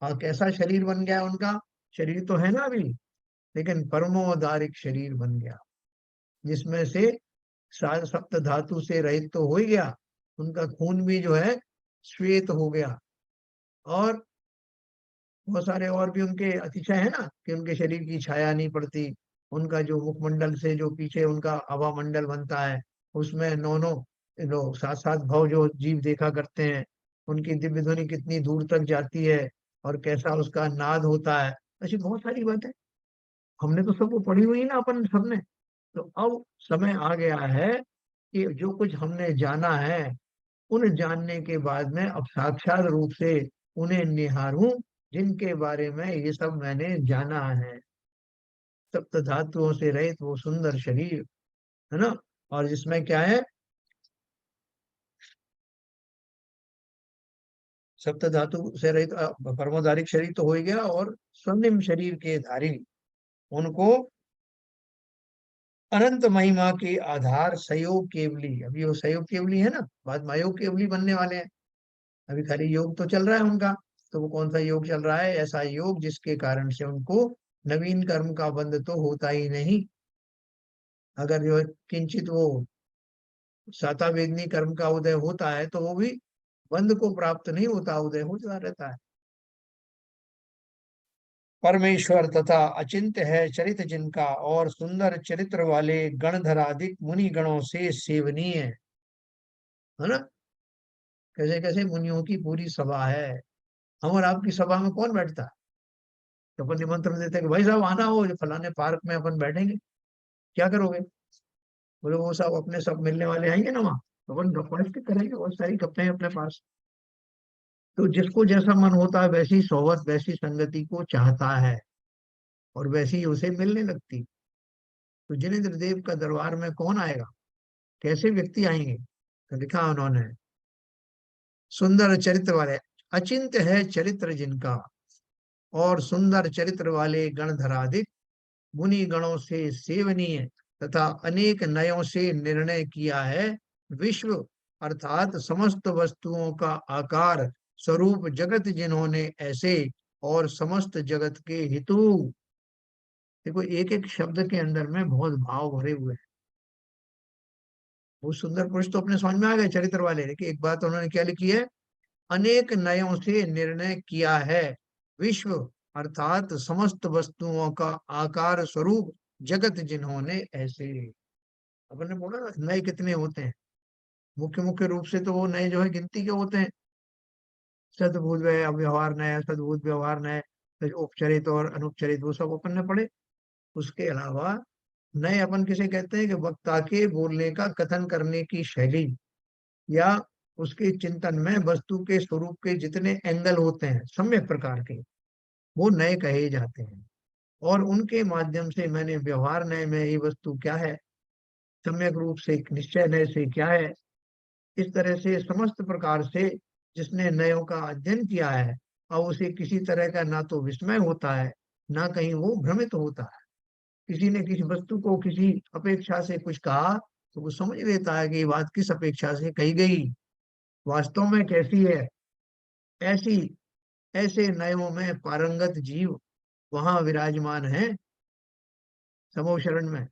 हाँ, कैसा शरीर बन गया उनका? शरीर तो है ना अभी, लेकिन परमोदारिक शरीर बन गया, जिसमें से सप्त धातु से रहित तो हो ही गया, उनका खून भी जो है श्वेत हो गया, और बहुत सारे और भी उनके अतिशय है ना, कि उनके शरीर की छाया नहीं पड़ती, उनका जो मुखमंडल से जो पीछे उनका आभा मंडल बनता है, उसमें नौ नौ लो सात सात भाव जो जीव देखा करते हैं, उनकी दिव्य ध्वनि कितनी दूर तक जाती है और कैसा उसका नाद होता है, ऐसी बहुत सारी बातें हमने तो सबको पढ़ी हुई ना अपन सबने। तो अब समय आ गया है कि जो कुछ हमने जाना है, उन जानने के बाद में अब साक्षात रूप से उन्हें निहारूं, जिनके बारे में ये सब मैंने जाना है। सप्त धातुओं से रहित वो सुंदर शरीर, है ना, और जिसमें क्या है, सप्त धातु से रहित परमोदारिक शरीर तो हो ही गया, और स्वर्णिम शरीर के धारी उनको अनंत महिमा के आधार सहयोग केवली, अभी वो सहयोग केवली है ना, बाद में अयोग केवली बनने वाले हैं। अभी खाली योग तो चल रहा है उनका, तो वो कौन सा योग चल रहा है? ऐसा योग जिसके कारण से उनको नवीन कर्म का बंध तो होता ही नहीं। अगर जो है किंचित वो सातावेदनी कर्म का उदय होता है, तो वो भी बंध को प्राप्त नहीं होता, उदय होता रहता है। परमेश्वर तथा अचिंत्य है चरित जिनका, और सुंदर चरित्र वाले गणधराधिक मुनि गणों से सेवनीय है ना। कैसे कैसे मुनियों की पूरी सभा है, हम और आपकी सभा में कौन बैठता है? तो अपन निमंत्रण देते हैं कि भाई साहब आना हो, जो फलाने पार्क में अपन बैठेंगे, क्या करोगे? बोले वो सब अपने सब मिलने वाले आएंगे ना वहाँ, तो अपन गप्पा करेंगे, बहुत सारी गप्पे हैं अपने पास। तो जिसको जैसा मन होता है वैसी सोहबत, वैसी संगति को चाहता है, और वैसी ही उसे मिलने लगती। तो जिनेंद्र देव का दरबार में कौन आएगा, कैसे व्यक्ति आएंगे? तो लिखा उन्होंने, सुंदर चरित्र वाले, अचिंत्य है चरित्र जिनका, और सुंदर चरित्र वाले गणधराधिक मुनि गणों से सेवनीय, तथा अनेक नयों से निर्णय किया है, विश्व अर्थात समस्त वस्तुओं का आकार स्वरूप जगत जिन्होंने ऐसे, और समस्त जगत के हितु। देखो एक एक शब्द के अंदर में बहुत भाव भरे हुए हैं। वो सुंदर पुरुष तो अपने समझ में आ गए चरित्र वाले, लेकिन एक बात उन्होंने क्या लिखी है, अनेक नयों से निर्णय किया है, विश्व अर्थात समस्त वस्तुओं का आकार स्वरूप जगत जिन्होंने ऐसे। अपन ने बोला ना नए कितने होते हैं, मुख्य मुख्य रूप से तो वो नए जो है गिनती के होते हैं, सद्भूत व्यवहार नय, सद्भूत व्यवहार नय, उपचरित और अनुपचरित वो सब अपन ने पढ़े। उसके अलावा नए अपन किसे कहते हैं कि वक्ता के बोलने का कथन करने की शैली, या उसके चिंतन में वस्तु के स्वरूप के जितने एंगल होते हैं सम्यक प्रकार के, वो नए कहे जाते हैं। और उनके माध्यम से मैंने व्यवहार नय में ये वस्तु क्या है, सम्यक रूप से निश्चय नय से क्या है, इस तरह से समस्त प्रकार से जिसने नयों का अध्ययन किया है, और उसे किसी तरह का ना तो विस्मय होता है, ना कहीं वो भ्रमित होता है। किसी ने किसी वस्तु को किसी अपेक्षा से कुछ कहा तो वो समझ लेता है कि ये बात किस अपेक्षा से कही गई, वास्तव में कैसी है। ऐसी ऐसे नयों में पारंगत जीव वहां विराजमान है समूह शरण में।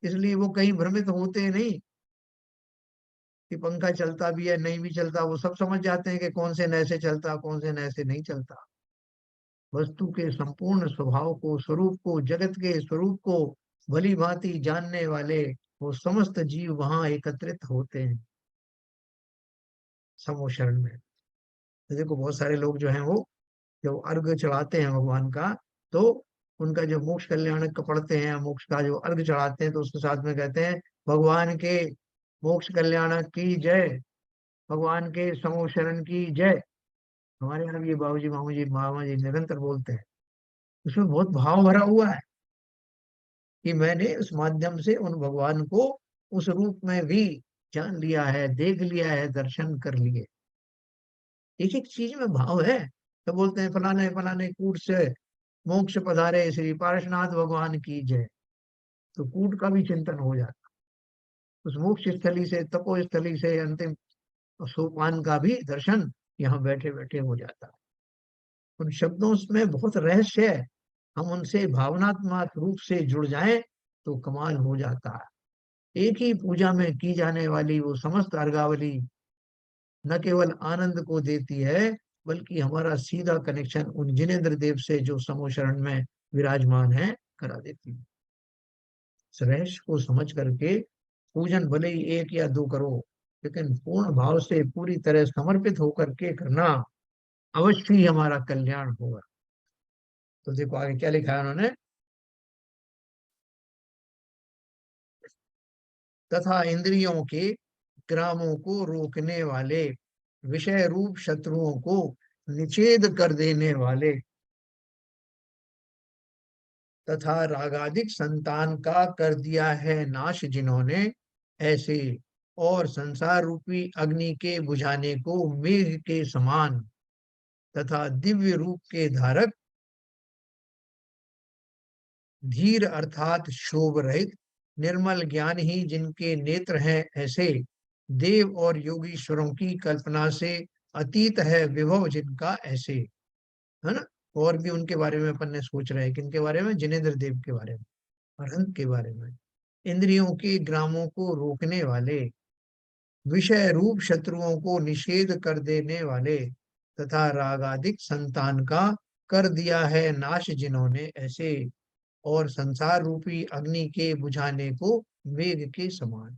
इसलिए वो कहीं भ्रमित होते नहीं कि पंखा चलता भी है नहीं भी चलता, वो सब समझ जाते हैं कि कौन से नए से चलता कौन से नए से नहीं चलता। वस्तु के संपूर्ण स्वभाव को, स्वरूप को, जगत के स्वरूप को भली भांति जानने वाले वो समस्त जीव वहां एकत्रित होते हैं समूह शरण में। तो देखो बहुत सारे लोग जो हैं वो जब अर्घ चढ़ाते हैं भगवान का, तो उनका जो मोक्ष कल्याणक का पढ़ते हैं, मोक्ष का जो अर्घ चढ़ाते हैं, तो उसके साथ में कहते हैं भगवान के मोक्ष कल्याणक की जय, भगवान के समूह शरण की जय। हमारे यहाँ भी ये बाबूजी मामू जी मामा जी निरंतर बोलते हैं। उसमें बहुत भाव भरा हुआ है कि मैंने उस माध्यम से उन भगवान को उस रूप में भी जान लिया है, देख लिया है, दर्शन कर लिए। एक एक चीज में भाव है। तो बोलते हैं फलाने फलाने कूट से मोक्ष पधारे श्री पार्श्वनाथ भगवान की जय, तो कूट का भी चिंतन हो जाता। उस मोक्ष स्थली से, तपो स्थली से अंतिम सोपान का भी दर्शन यहाँ बैठे बैठे हो जाता। उन शब्दों में बहुत रहस्य है, हम उनसे भावनात्मक रूप से जुड़ जाएं तो कमाल हो जाता है। एक ही पूजा में की जाने वाली वो समस्त अर्घावली न केवल आनंद को देती है, बल्कि हमारा सीधा कनेक्शन उन जिनेन्द्र देव से जो समूह शरण में विराजमान है करा देती है। इस रहस्य को समझ करके पूजन भले ही एक या दो करो, लेकिन पूर्ण भाव से पूरी तरह समर्पित होकर के करना, अवश्य ही हमारा कल्याण होगा। तो देखो आगे क्या लिखा है उन्होंने, तथा इंद्रियों के ग्रामों को रोकने वाले, विषय रूप शत्रुओं को निषेध कर देने वाले, तथा रागादिक संतान का कर दिया है नाश जिन्होंने, ऐसे और संसार रूपी अग्नि के बुझाने को मेघ के समान, तथा दिव्य रूप के धारक, धीर अर्थात शोभ रहित, निर्मल ज्ञान ही जिनके नेत्र हैं, ऐसे देव और योगीश्वरों की कल्पना से अतीत है विभव जिनका, ऐसे है ना। और भी उनके बारे में अपन ने सोच रहे हैं, किनके बारे में, जिनेन्द्र देव के बारे में, अरहंत के बारे में। इंद्रियों के ग्रामों को रोकने वाले, विषय रूप शत्रुओं को निषेध कर देने वाले, तथा रागादिक संतान का कर दिया है नाश जिन्होंने, ऐसे और संसार रूपी अग्नि के बुझाने को मेघ के समान।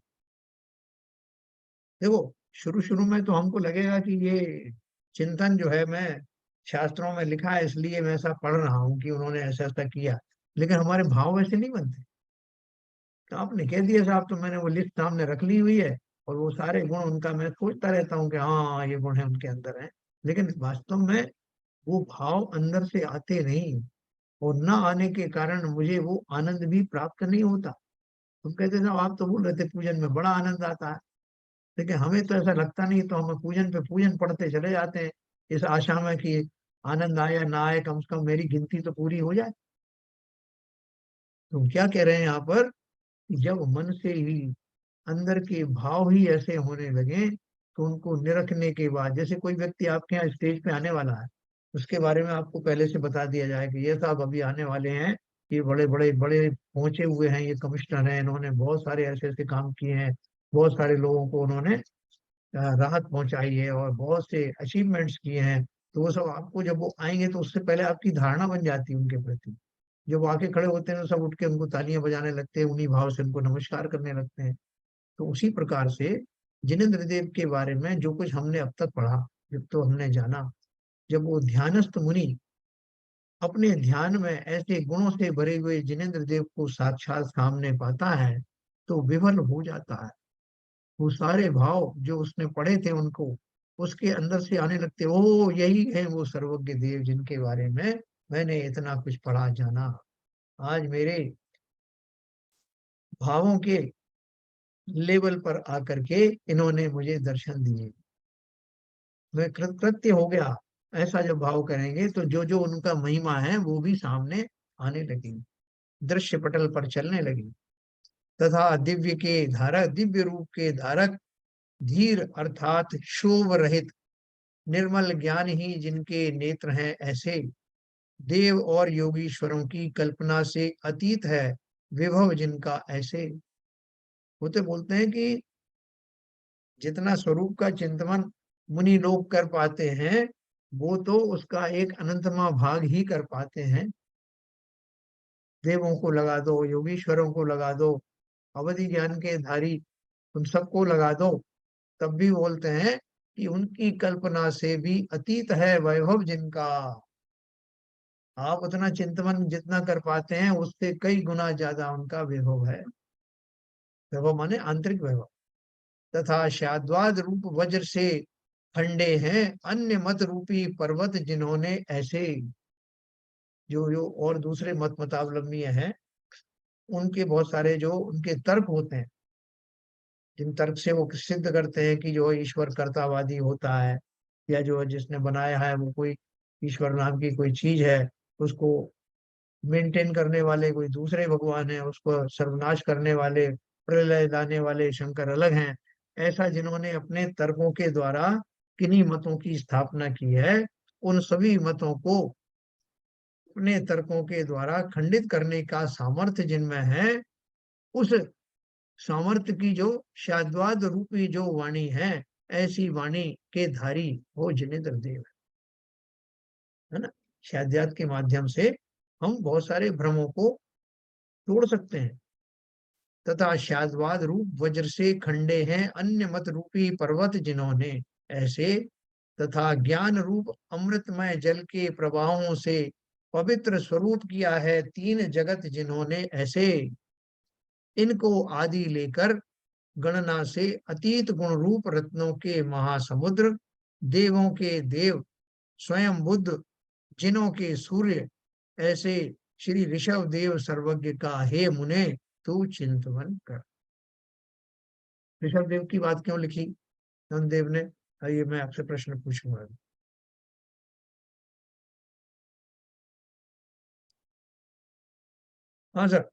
देखो शुरू शुरू में तो हमको लगेगा कि ये चिंतन जो है, मैं शास्त्रों में लिखा है इसलिए मैं ऐसा पढ़ रहा हूँ कि उन्होंने ऐसा ऐसा किया, लेकिन हमारे भाव वैसे नहीं बनते। तो आपने कह दिया साहब, तो मैंने वो लिस्ट सामने रख ली हुई है, और वो सारे गुण उनका मैं सोचता रहता हूँ कि हाँ ये गुण है उनके अंदर है, लेकिन वास्तव में वो भाव अंदर से आते नहीं, और न आने के कारण मुझे वो आनंद भी प्राप्त नहीं होता। तुम कहते साहब, आप तो बोल रहे थे पूजन में बड़ा आनंद आता है, लेकिन हमें तो ऐसा लगता नहीं, तो हम पूजन पे पूजन पढ़ते चले जाते हैं इस आशा में कि आनंद आए या ना आए, कम से कम मेरी गिनती तो पूरी हो जाए। तुम क्या कह रहे हैं यहाँ पर, कि जब मन से ही अंदर के भाव ही ऐसे होने लगे, तो उनको निरखने के बाद, जैसे कोई व्यक्ति आपके यहाँ स्टेज पे आने वाला है, उसके बारे में आपको पहले से बता दिया जाए कि ये साहब अभी आने वाले हैं, ये बड़े बड़े बड़े पहुंचे हुए हैं, ये कमिश्नर हैं, इन्होंने बहुत सारे ऐसे ऐसे काम किए हैं, बहुत सारे लोगों को उन्होंने राहत पहुंचाई है और बहुत से अचीवमेंट्स किए हैं। तो वो सब आपको जब वो आएंगे तो उससे पहले आपकी धारणा बन जाती है उनके प्रति। जब वो आके खड़े होते हैं तो सब उठ के उनको तालियां बजाने लगते हैं, उन्हीं भाव से उनको नमस्कार करने लगते हैं। तो उसी प्रकार से जिनेन्द्र देव के बारे में जो कुछ हमने अब तक पढ़ा, जब तो हमने जाना, जब वो ध्यानस्थ मुनि अपने ध्यान में ऐसे गुणों से भरे हुए जिनेंद्र देव को साक्षात सामने पाता है तो विवल हो जाता है। वो सारे भाव जो उसने पढ़े थे उनको उसके अंदर से आने लगते, ओ यही है वो सर्वज्ञ देव जिनके बारे में मैंने इतना कुछ पढ़ा जाना। आज मेरे भावों के लेवल पर आकर के इन्होंने मुझे दर्शन दिए, मैं कृतकृत्य हो गया। ऐसा जब भाव करेंगे तो जो जो उनका महिमा है वो भी सामने आने लगेगी, दृश्य पटल पर चलने लगी। तथा दिव्य के धारक, दिव्य रूप के धारक, धीर अर्थात शोभ रहित निर्मल ज्ञान ही जिनके नेत्र हैं, ऐसे देव और योगीश्वरों की कल्पना से अतीत है विभव जिनका, ऐसे होते बोलते हैं कि जितना स्वरूप का चिंतन मुनि लोग कर पाते हैं वो तो उसका एक अनंतमा भाग ही कर पाते हैं। देवों को लगा दो, योगीश्वरों को लगा दो, अवधि ज्ञान के धारी उन सबको लगा दो, तब भी बोलते हैं कि उनकी कल्पना से भी अतीत है वैभव जिनका। आप उतना चिंतन जितना कर पाते हैं उससे कई गुना ज्यादा उनका वैभव है। वैभव माने आंतरिक वैभव। तथा शाद्वाद रूप वज्र से खंडे हैं अन्य मत रूपी पर्वत जिन्होंने, ऐसे जो जो और दूसरे मत मतावलंबी हैं उनके बहुत सारे जो उनके तर्क होते हैं, जिन तर्क से वो सिद्ध करते हैं कि जो ईश्वर कर्तावादी होता है, या जो जिसने बनाया है वो कोई ईश्वर नाम की कोई चीज है, उसको मेंटेन करने वाले कोई दूसरे भगवान है, उसको सर्वनाश करने वाले प्रलय लाने वाले शंकर अलग हैं। ऐसा जिन्होंने अपने तर्कों के द्वारा किन्हीं मतों की स्थापना की है, उन सभी मतों को अपने तर्कों के द्वारा खंडित करने का सामर्थ्य जिनमें है, उस सामर्थ्य की जो शाद्वाद रूपी जो वाणी है, ऐसी वाणी के धारी वो जिनेंद्र देव है ना। शाद्यात के माध्यम से हम बहुत सारे भ्रमों को तोड़ सकते हैं। तथा शाद्वाद रूप वज्र से खंडे हैं अन्य मत रूपी पर्वत जिन्होंने, ऐसे तथा ज्ञान रूप अमृतमय जल के प्रवाहों से पवित्र स्वरूप किया है तीन जगत जिन्होंने, ऐसे इनको आदि लेकर गणना से अतीत गुण रूप रत्नों के महासमुद्र, देवों के देव स्वयं बुद्ध जिनों के सूर्य, ऐसे श्री ऋषभ देव सर्वज्ञ का हे मुने तू चिंतवन कर। ऋषभ देव की बात क्यों लिखी नंददेव ने? आइए मैं आपसे प्रश्न पूछूंगा। हाँ सर।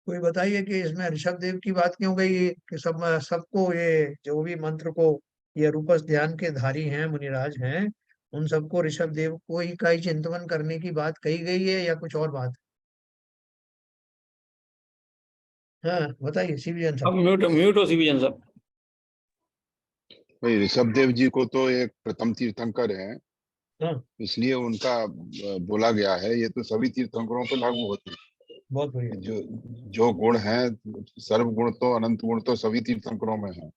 कोई बताइए कि इसमें ऋषभ देव की बात क्यों गई कि सब सबको ये जो भी मंत्र को ये रूपस ध्यान के धारी हैं मुनिराज हैं, उन सबको ऋषभ देव को ही का ही चिंतन करने की बात कही गई है या कुछ और बात? हाँ बताइए सीवीजन अब साहब। म्यूट म्यूट हो सीवीजन साहब। भाई ऋषभ देव जी को तो एक प्रथम तीर्थंकर हैं, हाँ इसलिए उनका बोला गया है। ये तो सभी तीर्थंकरों पर लागू होते बहुत बढ़िया। हैं। जो जो गुण हैं, सर्व गुण तो अनंत गुण तो सभी तीर्थंकरों में हैं।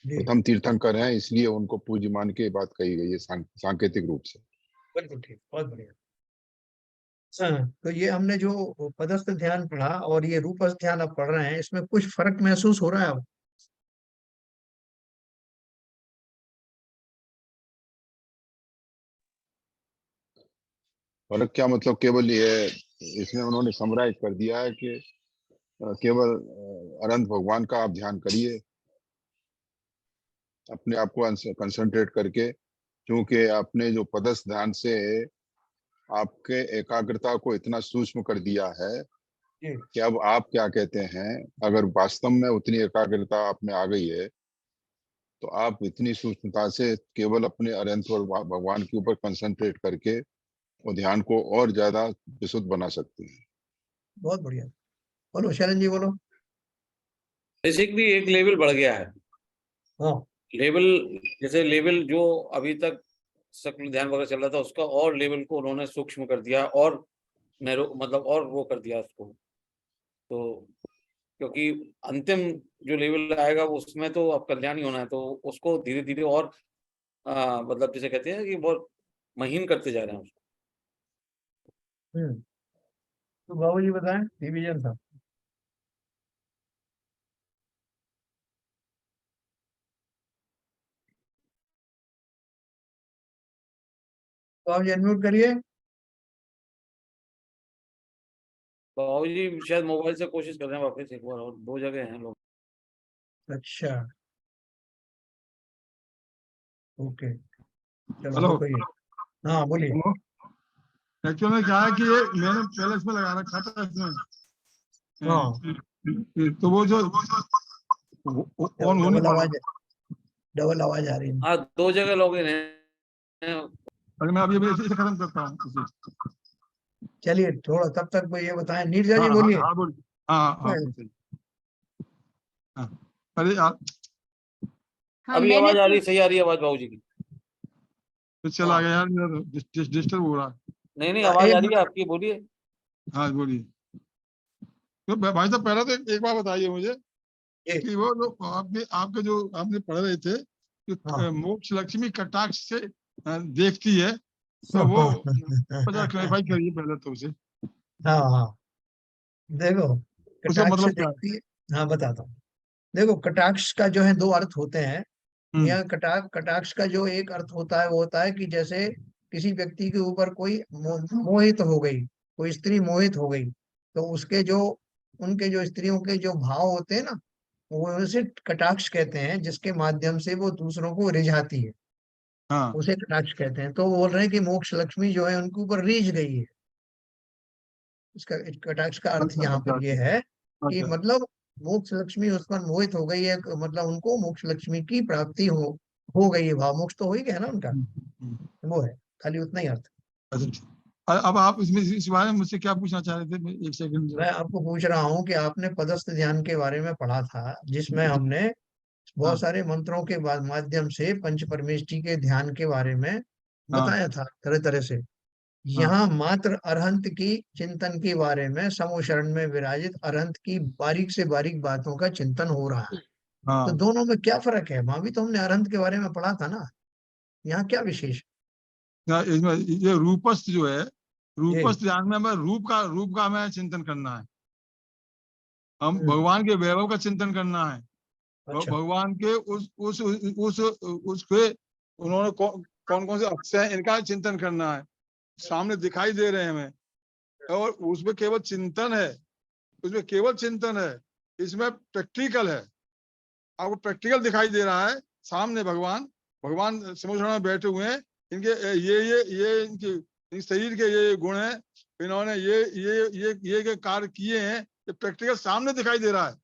जी प्रथम तीर्थंकर हैं, इसलिए उनको पूज्य मान के बात कही गई है सांकेतिक रूप से। बिल्कुल ठीक, बहुत बढ़िया। हाँ तो ये हमने जो पदस्थ ध्यान पढ़ा और ये रूपस्थ ध्यान अब पढ़ रहे हैं, इसमें कुछ फर्क महसूस हो रहा है अब? और क्या मतलब, केवल ये इसमें उन्होंने समराइज कर दिया है कि केवल अनंत भगवान का आप ध्यान करिए, अपने आप को कंसंट्रेट करके, क्योंकि आपने जो पदस्थ ध्यान से आपके एकाग्रता को इतना सूक्ष्म कर दिया है जी कि अब आप क्या कहते हैं, अगर वास्तव में उतनी एकाग्रता आप में आ गई है तो आप इतनी सूक्ष्मता से केवल अपने अनंत और भगवान के ऊपर कंसंट्रेट करके वो ध्यान को और ज्यादा विशुद्ध बना सकते हैं। बहुत बढ़िया। बोलो शैलन जी बोलो। बेसिकली एक लेवल बढ़ गया है। हाँ लेवल जैसे लेवल जो अभी तक शक्ल ध्यान वगैरह चल रहा था उसका और लेवल को उन्होंने सूक्ष्म कर दिया और नैरो मतलब और वो कर दिया उसको। तो क्योंकि अंतिम जो लेवल आएगा उसमें तो अब कल्याण ही होना है, तो उसको धीरे-धीरे और मतलब जिसे कहते हैं कि बहुत महीन करते जा रहे हैं उसको। तो बाबू जी बताएं, रिवीजन था। तो आप अनम्यूट करिए। बाबू जी शायद मोबाइल से कोशिश कर रहे हैं वापस एक बार और, 2 जगह हैं लोग। अच्छा, ओके, चलो हेलो। तो कहिए। हाँ बोलिए। एक्चुअल में क्या है कि ये मैंने पहले इसमें लगा रखा था इसमें, हाँ, तो वो जो ऑन हो नहीं डबल पा आवाज, रहा। डबल आवाज आ रही है। हाँ, 2 जगह लॉगिन है। अगर मैं अभी अभी इसे खत्म करता हूँ इसे। चलिए थोड़ा तब तक ये बताएं, नीरजा हाँ जी हाँ बोलिए। हाँ बोलिए। हाँ हाँ हाँ। अरे यार हाँ अभी मैंने आवाज आ तो रही है, सही आ रही है आवाज बाबू जी की। तो चला गया यार, डिस्टर्ब हो रहा है। नहीं हाँ, आवाज एक आ रही है आपकी, बोलिए। हाँ बोलिए। तो भाई साहब पहले तो एक बात बताइए मुझे ये, कि वो लोग आपने आपके जो आपने पढ़ रहे थे कि हाँ मोक्ष लक्ष्मी कटाक्ष से देखती है, तो वो जरा क्लैरिफाई करिए पहले तो उसे, हाँ हाँ, देखो उसका कटाक्ष मतलब क्या है। देखती है। हाँ बताता हूँ। देखो कटाक्ष का जो है दो अर्थ होते हैं। हम्म। यह कटाक्ष का जो एक अर्थ होता है वो होता है कि जैसे किसी व्यक्ति के ऊपर कोई मोहित हो गई, कोई स्त्री मोहित हो गई, तो उसके जो, उनके जो स्त्रियों के जो भाव होते हैं ना, वो उसे कटाक्ष कहते हैं, जिसके माध्यम से वो दूसरों को रिझाती है, हाँ उसे कटाक्ष कहते हैं। तो वो बोल रहे हैं कि मोक्ष लक्ष्मी जो है उनके ऊपर रीझ गई है। इसका कटाक्ष का अर्थ अच्छा यहाँ अच्छा पर ये है कि अच्छा। मतलब मोक्ष लक्ष्मी उस पर मोहित हो गई है, मतलब उनको मोक्ष लक्ष्मी की प्राप्ति हो गई है, भाव मोक्ष तो हो ही गया ना उनका, हम्म। वो है, खाली उतना ही अर्थ। अच्छा। अब आप इसमें इस बारे में मुझसे क्या पूछना चाह रहे थे, एक सेकंड मैं जरा। आपको पूछ रहा हूँ कि आपने पदस्थ ध्यान के बारे में पढ़ा था, जिसमें हमने बहुत हाँ सारे मंत्रों के माध्यम से पंच परमेष्टि के ध्यान के बारे में हाँ बताया था तरह तरह से। हाँ यहाँ मात्र अरहंत की चिंतन के बारे में समो शरण में विराजित अरहंत की बारीक से बारीक बातों का चिंतन हो रहा है। तो हाँ। दोनों में क्या फर्क है? वहां भी तो हमने अरहंत के बारे में पढ़ा था ना, यहाँ क्या विशेष? इसमें ये रूपस्थ जो है, जी। रूपस्थ ध्यान में हमें रूप का हमें चिंतन करना है। हम हम्म। भगवान के वैभव का चिंतन करना है। अच्छा। भगवान के उसके उन्होंने कौन कौन से अक्षर हैं इनका चिंतन करना है, सामने दिखाई दे रहे हैं हमें, और उसमें केवल चिंतन है, उसमें केवल चिंतन है, इसमें प्रैक्टिकल है। आपको प्रैक्टिकल दिखाई दे रहा है, सामने भगवान भगवान समुद्र में बैठे हुए हैं, इनके ये इनके इस शरीर के ये गुण हैं, इन्होंने ये कार्य किए हैं, ये प्रैक्टिकल सामने दिखाई दे रहा है।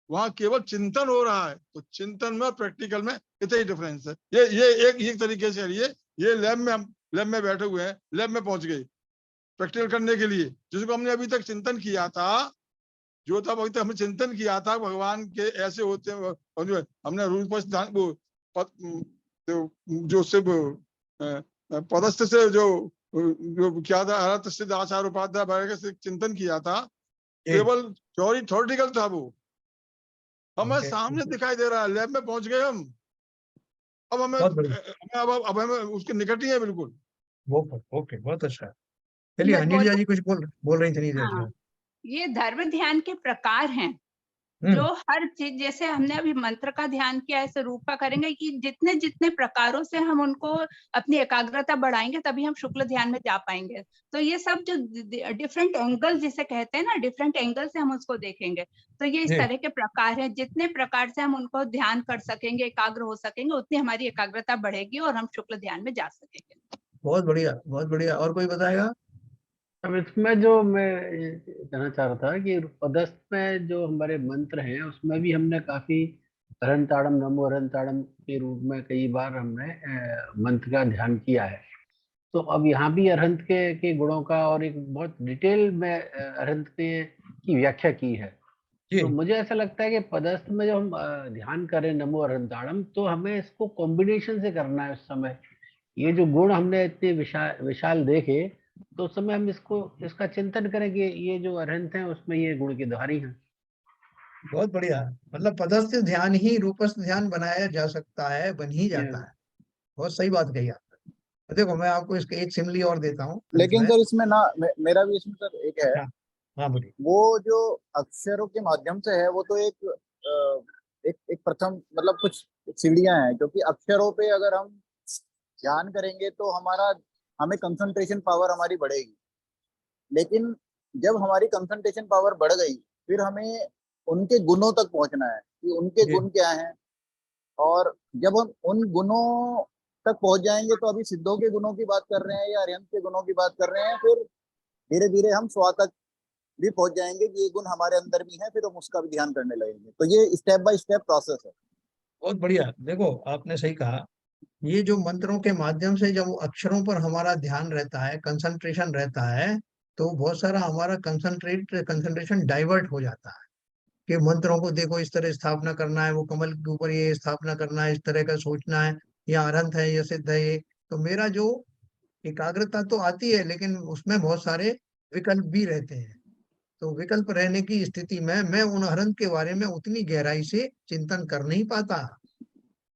वहां केवल चिंतन हो रहा है, तो चिंतन में प्रैक्टिकल में इतना ही डिफरेंस है। ये एक तरीके से ये लैब में बैठे हुए हैं, लैब में पहुंच गए प्रैक्टिकल करने के लिए, जिसको हमने अभी तक चिंतन किया था, जो था अभी तक हमने चिंतन किया था भगवान के ऐसे होते हैं, और जो हमने रूप जो सिर्फ पदस्थ से जो क्या था, अरहत सिद्ध आचार उपाध्याय वगैरह से चिंतन किया था, जी। केवल थ्योरेटिकल था वो, हमें ओके। सामने दिखाई दे रहा है, लैब में पहुंच गए हम। अब बहुत बढ़िया। अब हमें उसके निकट ही है बिल्कुल। वो ओके, बहुत अच्छा है। चलिए मैं अनिल बोलूं। जी कुछ बोल रही थी नीरज जी। हाँ, ये धर्म ध्यान के प्रकार हैं, जो हम्म। हर चीज, जैसे हमने अभी मंत्र का ध्यान किया, ऐसे रूप का करेंगे, कि जितने जितने प्रकारों से हम उनको अपनी एकाग्रता बढ़ाएंगे तभी हम शुक्ल ध्यान में जा पाएंगे। तो ये सब जो डिफरेंट एंगल जिसे कहते हैं ना, डिफरेंट एंगल से हम उसको देखेंगे, तो ये इस जी, तरह के प्रकार हैं। जितने प्रकार से हम उनको ध्यान कर सकेंगे, एकाग्र हो सकेंगे, उतनी हमारी एकाग्रता बढ़ेगी और हम शुक्ल ध्यान में जा सकेंगे। बहुत बढ़िया, बहुत बढ़िया। और कोई बताएगा? अब इसमें जो मैं ये कहना चाह रहा था कि पदस्थ में जो हमारे मंत्र हैं उसमें भी हमने काफी अरहंताड़म नमो अरहंताड़म के रूप में कई बार हमने मंत्र का ध्यान किया है। तो अब यहाँ भी अरहंत के गुणों का और एक बहुत डिटेल में अरहंत के की व्याख्या की है। जी। तो मुझे ऐसा लगता है कि पदस्थ में जब हम ध्यान करें नमो अरहंताड़म, तो हमें इसको कॉम्बिनेशन से करना है। उस समय ये जो गुण हमने इतने विशाल देखे, तो उस समय हम इसका चिंतन करें कि ये जो अरहंत हैं उसमें ये गुण के धारी हैं। बहुत बढ़िया। मतलब पदस्थ ध्यान ही रूपस्थ ध्यान बनाया जा सकता है, बन ही जाता है। बहुत सही बात कही आपने। देखो मैं आपको इसके एक सिमली और देता हूँ अंत लेकिन में। सर इसमें ना मेरा भी इसमें सर एक है, हाँ हाँ बोलिए। वो जो अक्षरों के माध्यम से है वो तो एक प्रथम मतलब कुछ सीढ़ियां हैं, क्योंकि अक्षरों पे अगर हम ध्यान करेंगे तो हमें कंसंट्रेशन पावर हमारी बढ़ेगी। लेकिन जब हमारी कंसंट्रेशन पावर बढ़ गई, फिर हमें उनके गुणों तक पहुंचना है कि उनके जी गुण क्या हैं। और जब हम उन गुणों तक पहुंच जाएंगे, तो अभी सिद्धों के गुणों की बात कर रहे हैं या अरिहंत के गुणों की बात कर रहे हैं, फिर धीरे धीरे हम स्व तक भी पहुंच जाएंगे कि ये गुण हमारे अंदर भी है, फिर हम उसका भी ध्यान करने लगेंगे। तो ये स्टेप बाय स्टेप प्रोसेस है। बहुत बढ़िया। देखो आपने सही कहा। ये जो मंत्रों के माध्यम से जब अक्षरों पर हमारा ध्यान रहता है, कंसंट्रेशन रहता है, तो बहुत सारा हमारा कंसंट्रेशन डाइवर्ट हो जाता है कि मंत्रों को देखो इस तरह स्थापना करना है, वो कमल के ऊपर ये स्थापना करना है, इस तरह का सोचना है, या अरंत है या सिद्ध है ये। तो मेरा जो एकाग्रता तो आती है, लेकिन उसमें बहुत सारे विकल्प भी रहते हैं। तो विकल्प रहने की स्थिति में मैं उन अरंत के बारे में उतनी गहराई से चिंतन कर नहीं पाता।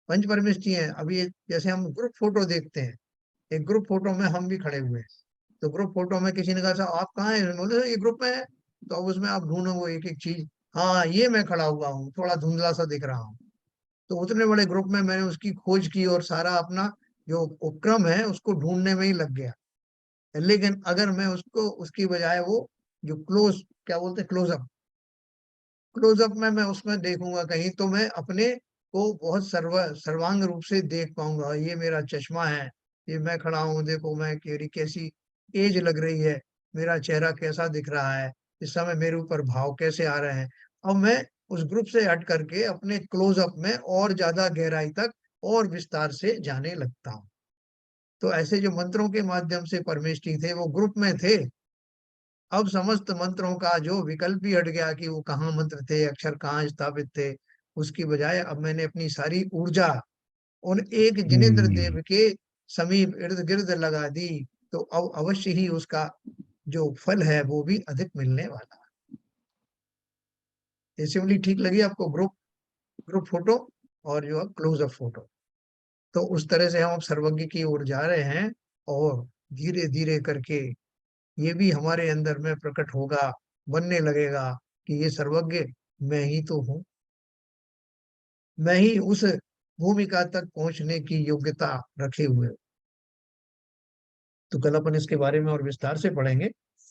पंच परमेष्ठी हैं। अभी जैसे हम ग्रुप फोटो देखते हैं, एक ग्रुप फोटो में हम भी खड़े हुए हैं, तो ग्रुप फोटो में किसी ने कहा साहब आप कहाँ हैं, बोले "सर, ये ग्रुप में है"। तो अब उसमें आप ढूंढो वो एक एक चीज। हाँ ये मैं खड़ा हुआ हूँ, थोड़ा धुंधला सा दिख रहा हूँ। तो उतने बड़े ग्रुप में मैंने उसकी खोज की और सारा अपना जो उपक्रम है उसको ढूंढने में ही लग गया। लेकिन अगर मैं उसको उसकी बजाय वो जो क्लोज क्या बोलते हैं क्लोजअप, क्लोजअप में मैं उसमें देखूंगा कहीं, तो मैं अपने को बहुत सर्वांग रूप से देख पाऊंगा। ये मेरा चश्मा है, ये मैं खड़ा हूँ, देखो मैं कैसी एज लग रही है, मेरा चेहरा कैसा दिख रहा है, इस समय मेरे ऊपर भाव कैसे आ रहे हैं। अब मैं उस ग्रुप से हट करके अपने क्लोजअप में और ज्यादा गहराई तक और विस्तार से जाने लगता हूँ। तो ऐसे जो मंत्रों के माध्यम से परमेष्ठी थे वो ग्रुप में थे। अब समस्त मंत्रों का जो विकल्प ही हट गया कि वो कहाँ मंत्र थे, अक्षर कहाँ स्थापित थे। उसकी बजाय अब मैंने अपनी सारी ऊर्जा उन एक जिनेन्द्र देव के समीप इर्द गिर्द लगा दी। तो अब अवश्य ही उसका जो फल है वो भी अधिक मिलने वाला है। ये सिंपली ठीक लगी आपको ग्रुप ग्रुप फोटो और जो क्लोज अप फोटो। तो उस तरह से हम अब सर्वज्ञ की ओर जा रहे हैं, और धीरे धीरे करके ये भी हमारे अंदर में प्रकट होगा, बनने लगेगा कि ये सर्वज्ञ मैं ही तो हूँ। मैं ही उस भूमिका तक पहुंचने की योग्यता रखे हुए हूं। तो कल अपन इसके बारे में और विस्तार से पढ़ेंगे।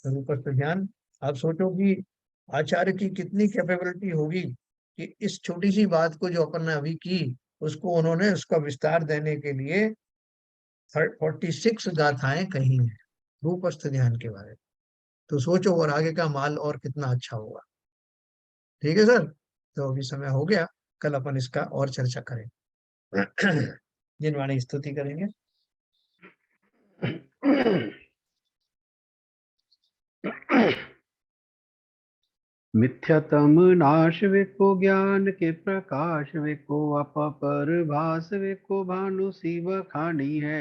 रूपस्थ ध्यान। आप सोचो कि आचार्य की कितनी कैपेबिलिटी होगी कि इस छोटी सी बात को जो अपन ने अभी की, उसको उन्होंने उसका विस्तार देने के लिए 46 गाथाएं कही हैं रूपस्थ ध्यान के बारे में। तो सोचो और आगे का माल और कितना अच्छा होगा। ठीक है सर। तो अभी समय हो गया, कल अपन इसका और चर्चा करेंगे। जिनवाणी स्तुति करेंगे। मिथ्यातम नाश वेको ज्ञान के प्रकाश वेको अपर भास वेको भानु शिव खानी है।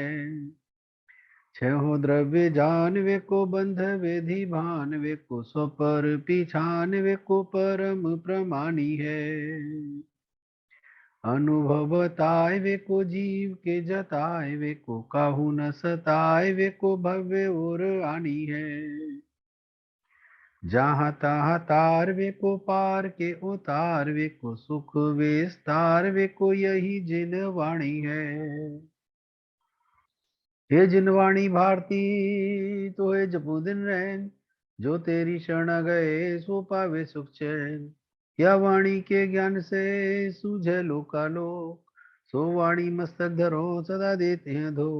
छहो द्रव्य जान वेको बंध वेधि भान वेको स्वपर पिछान वेको परम प्रमाणी है। अनुभवताय वेको जीव के जताय वेको काहू न सताय वेको भव्य और आनी है। जहाँ तहाँ तार वेको पार के उतार वेको सुख विस्तार वेको यही जिन वाणी है। हे जिनवाणी भारती तो है जपू दिन रैन, जो तेरी शरण गए सो पावे सुख चैन। या वाणी के ज्ञान से सूझे लोकालोक, सो वाणी मस्तक धरो सदा देते हैं धो,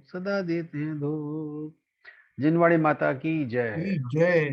सदा देते हैं धो। जिनवाणी माता की जय। जय।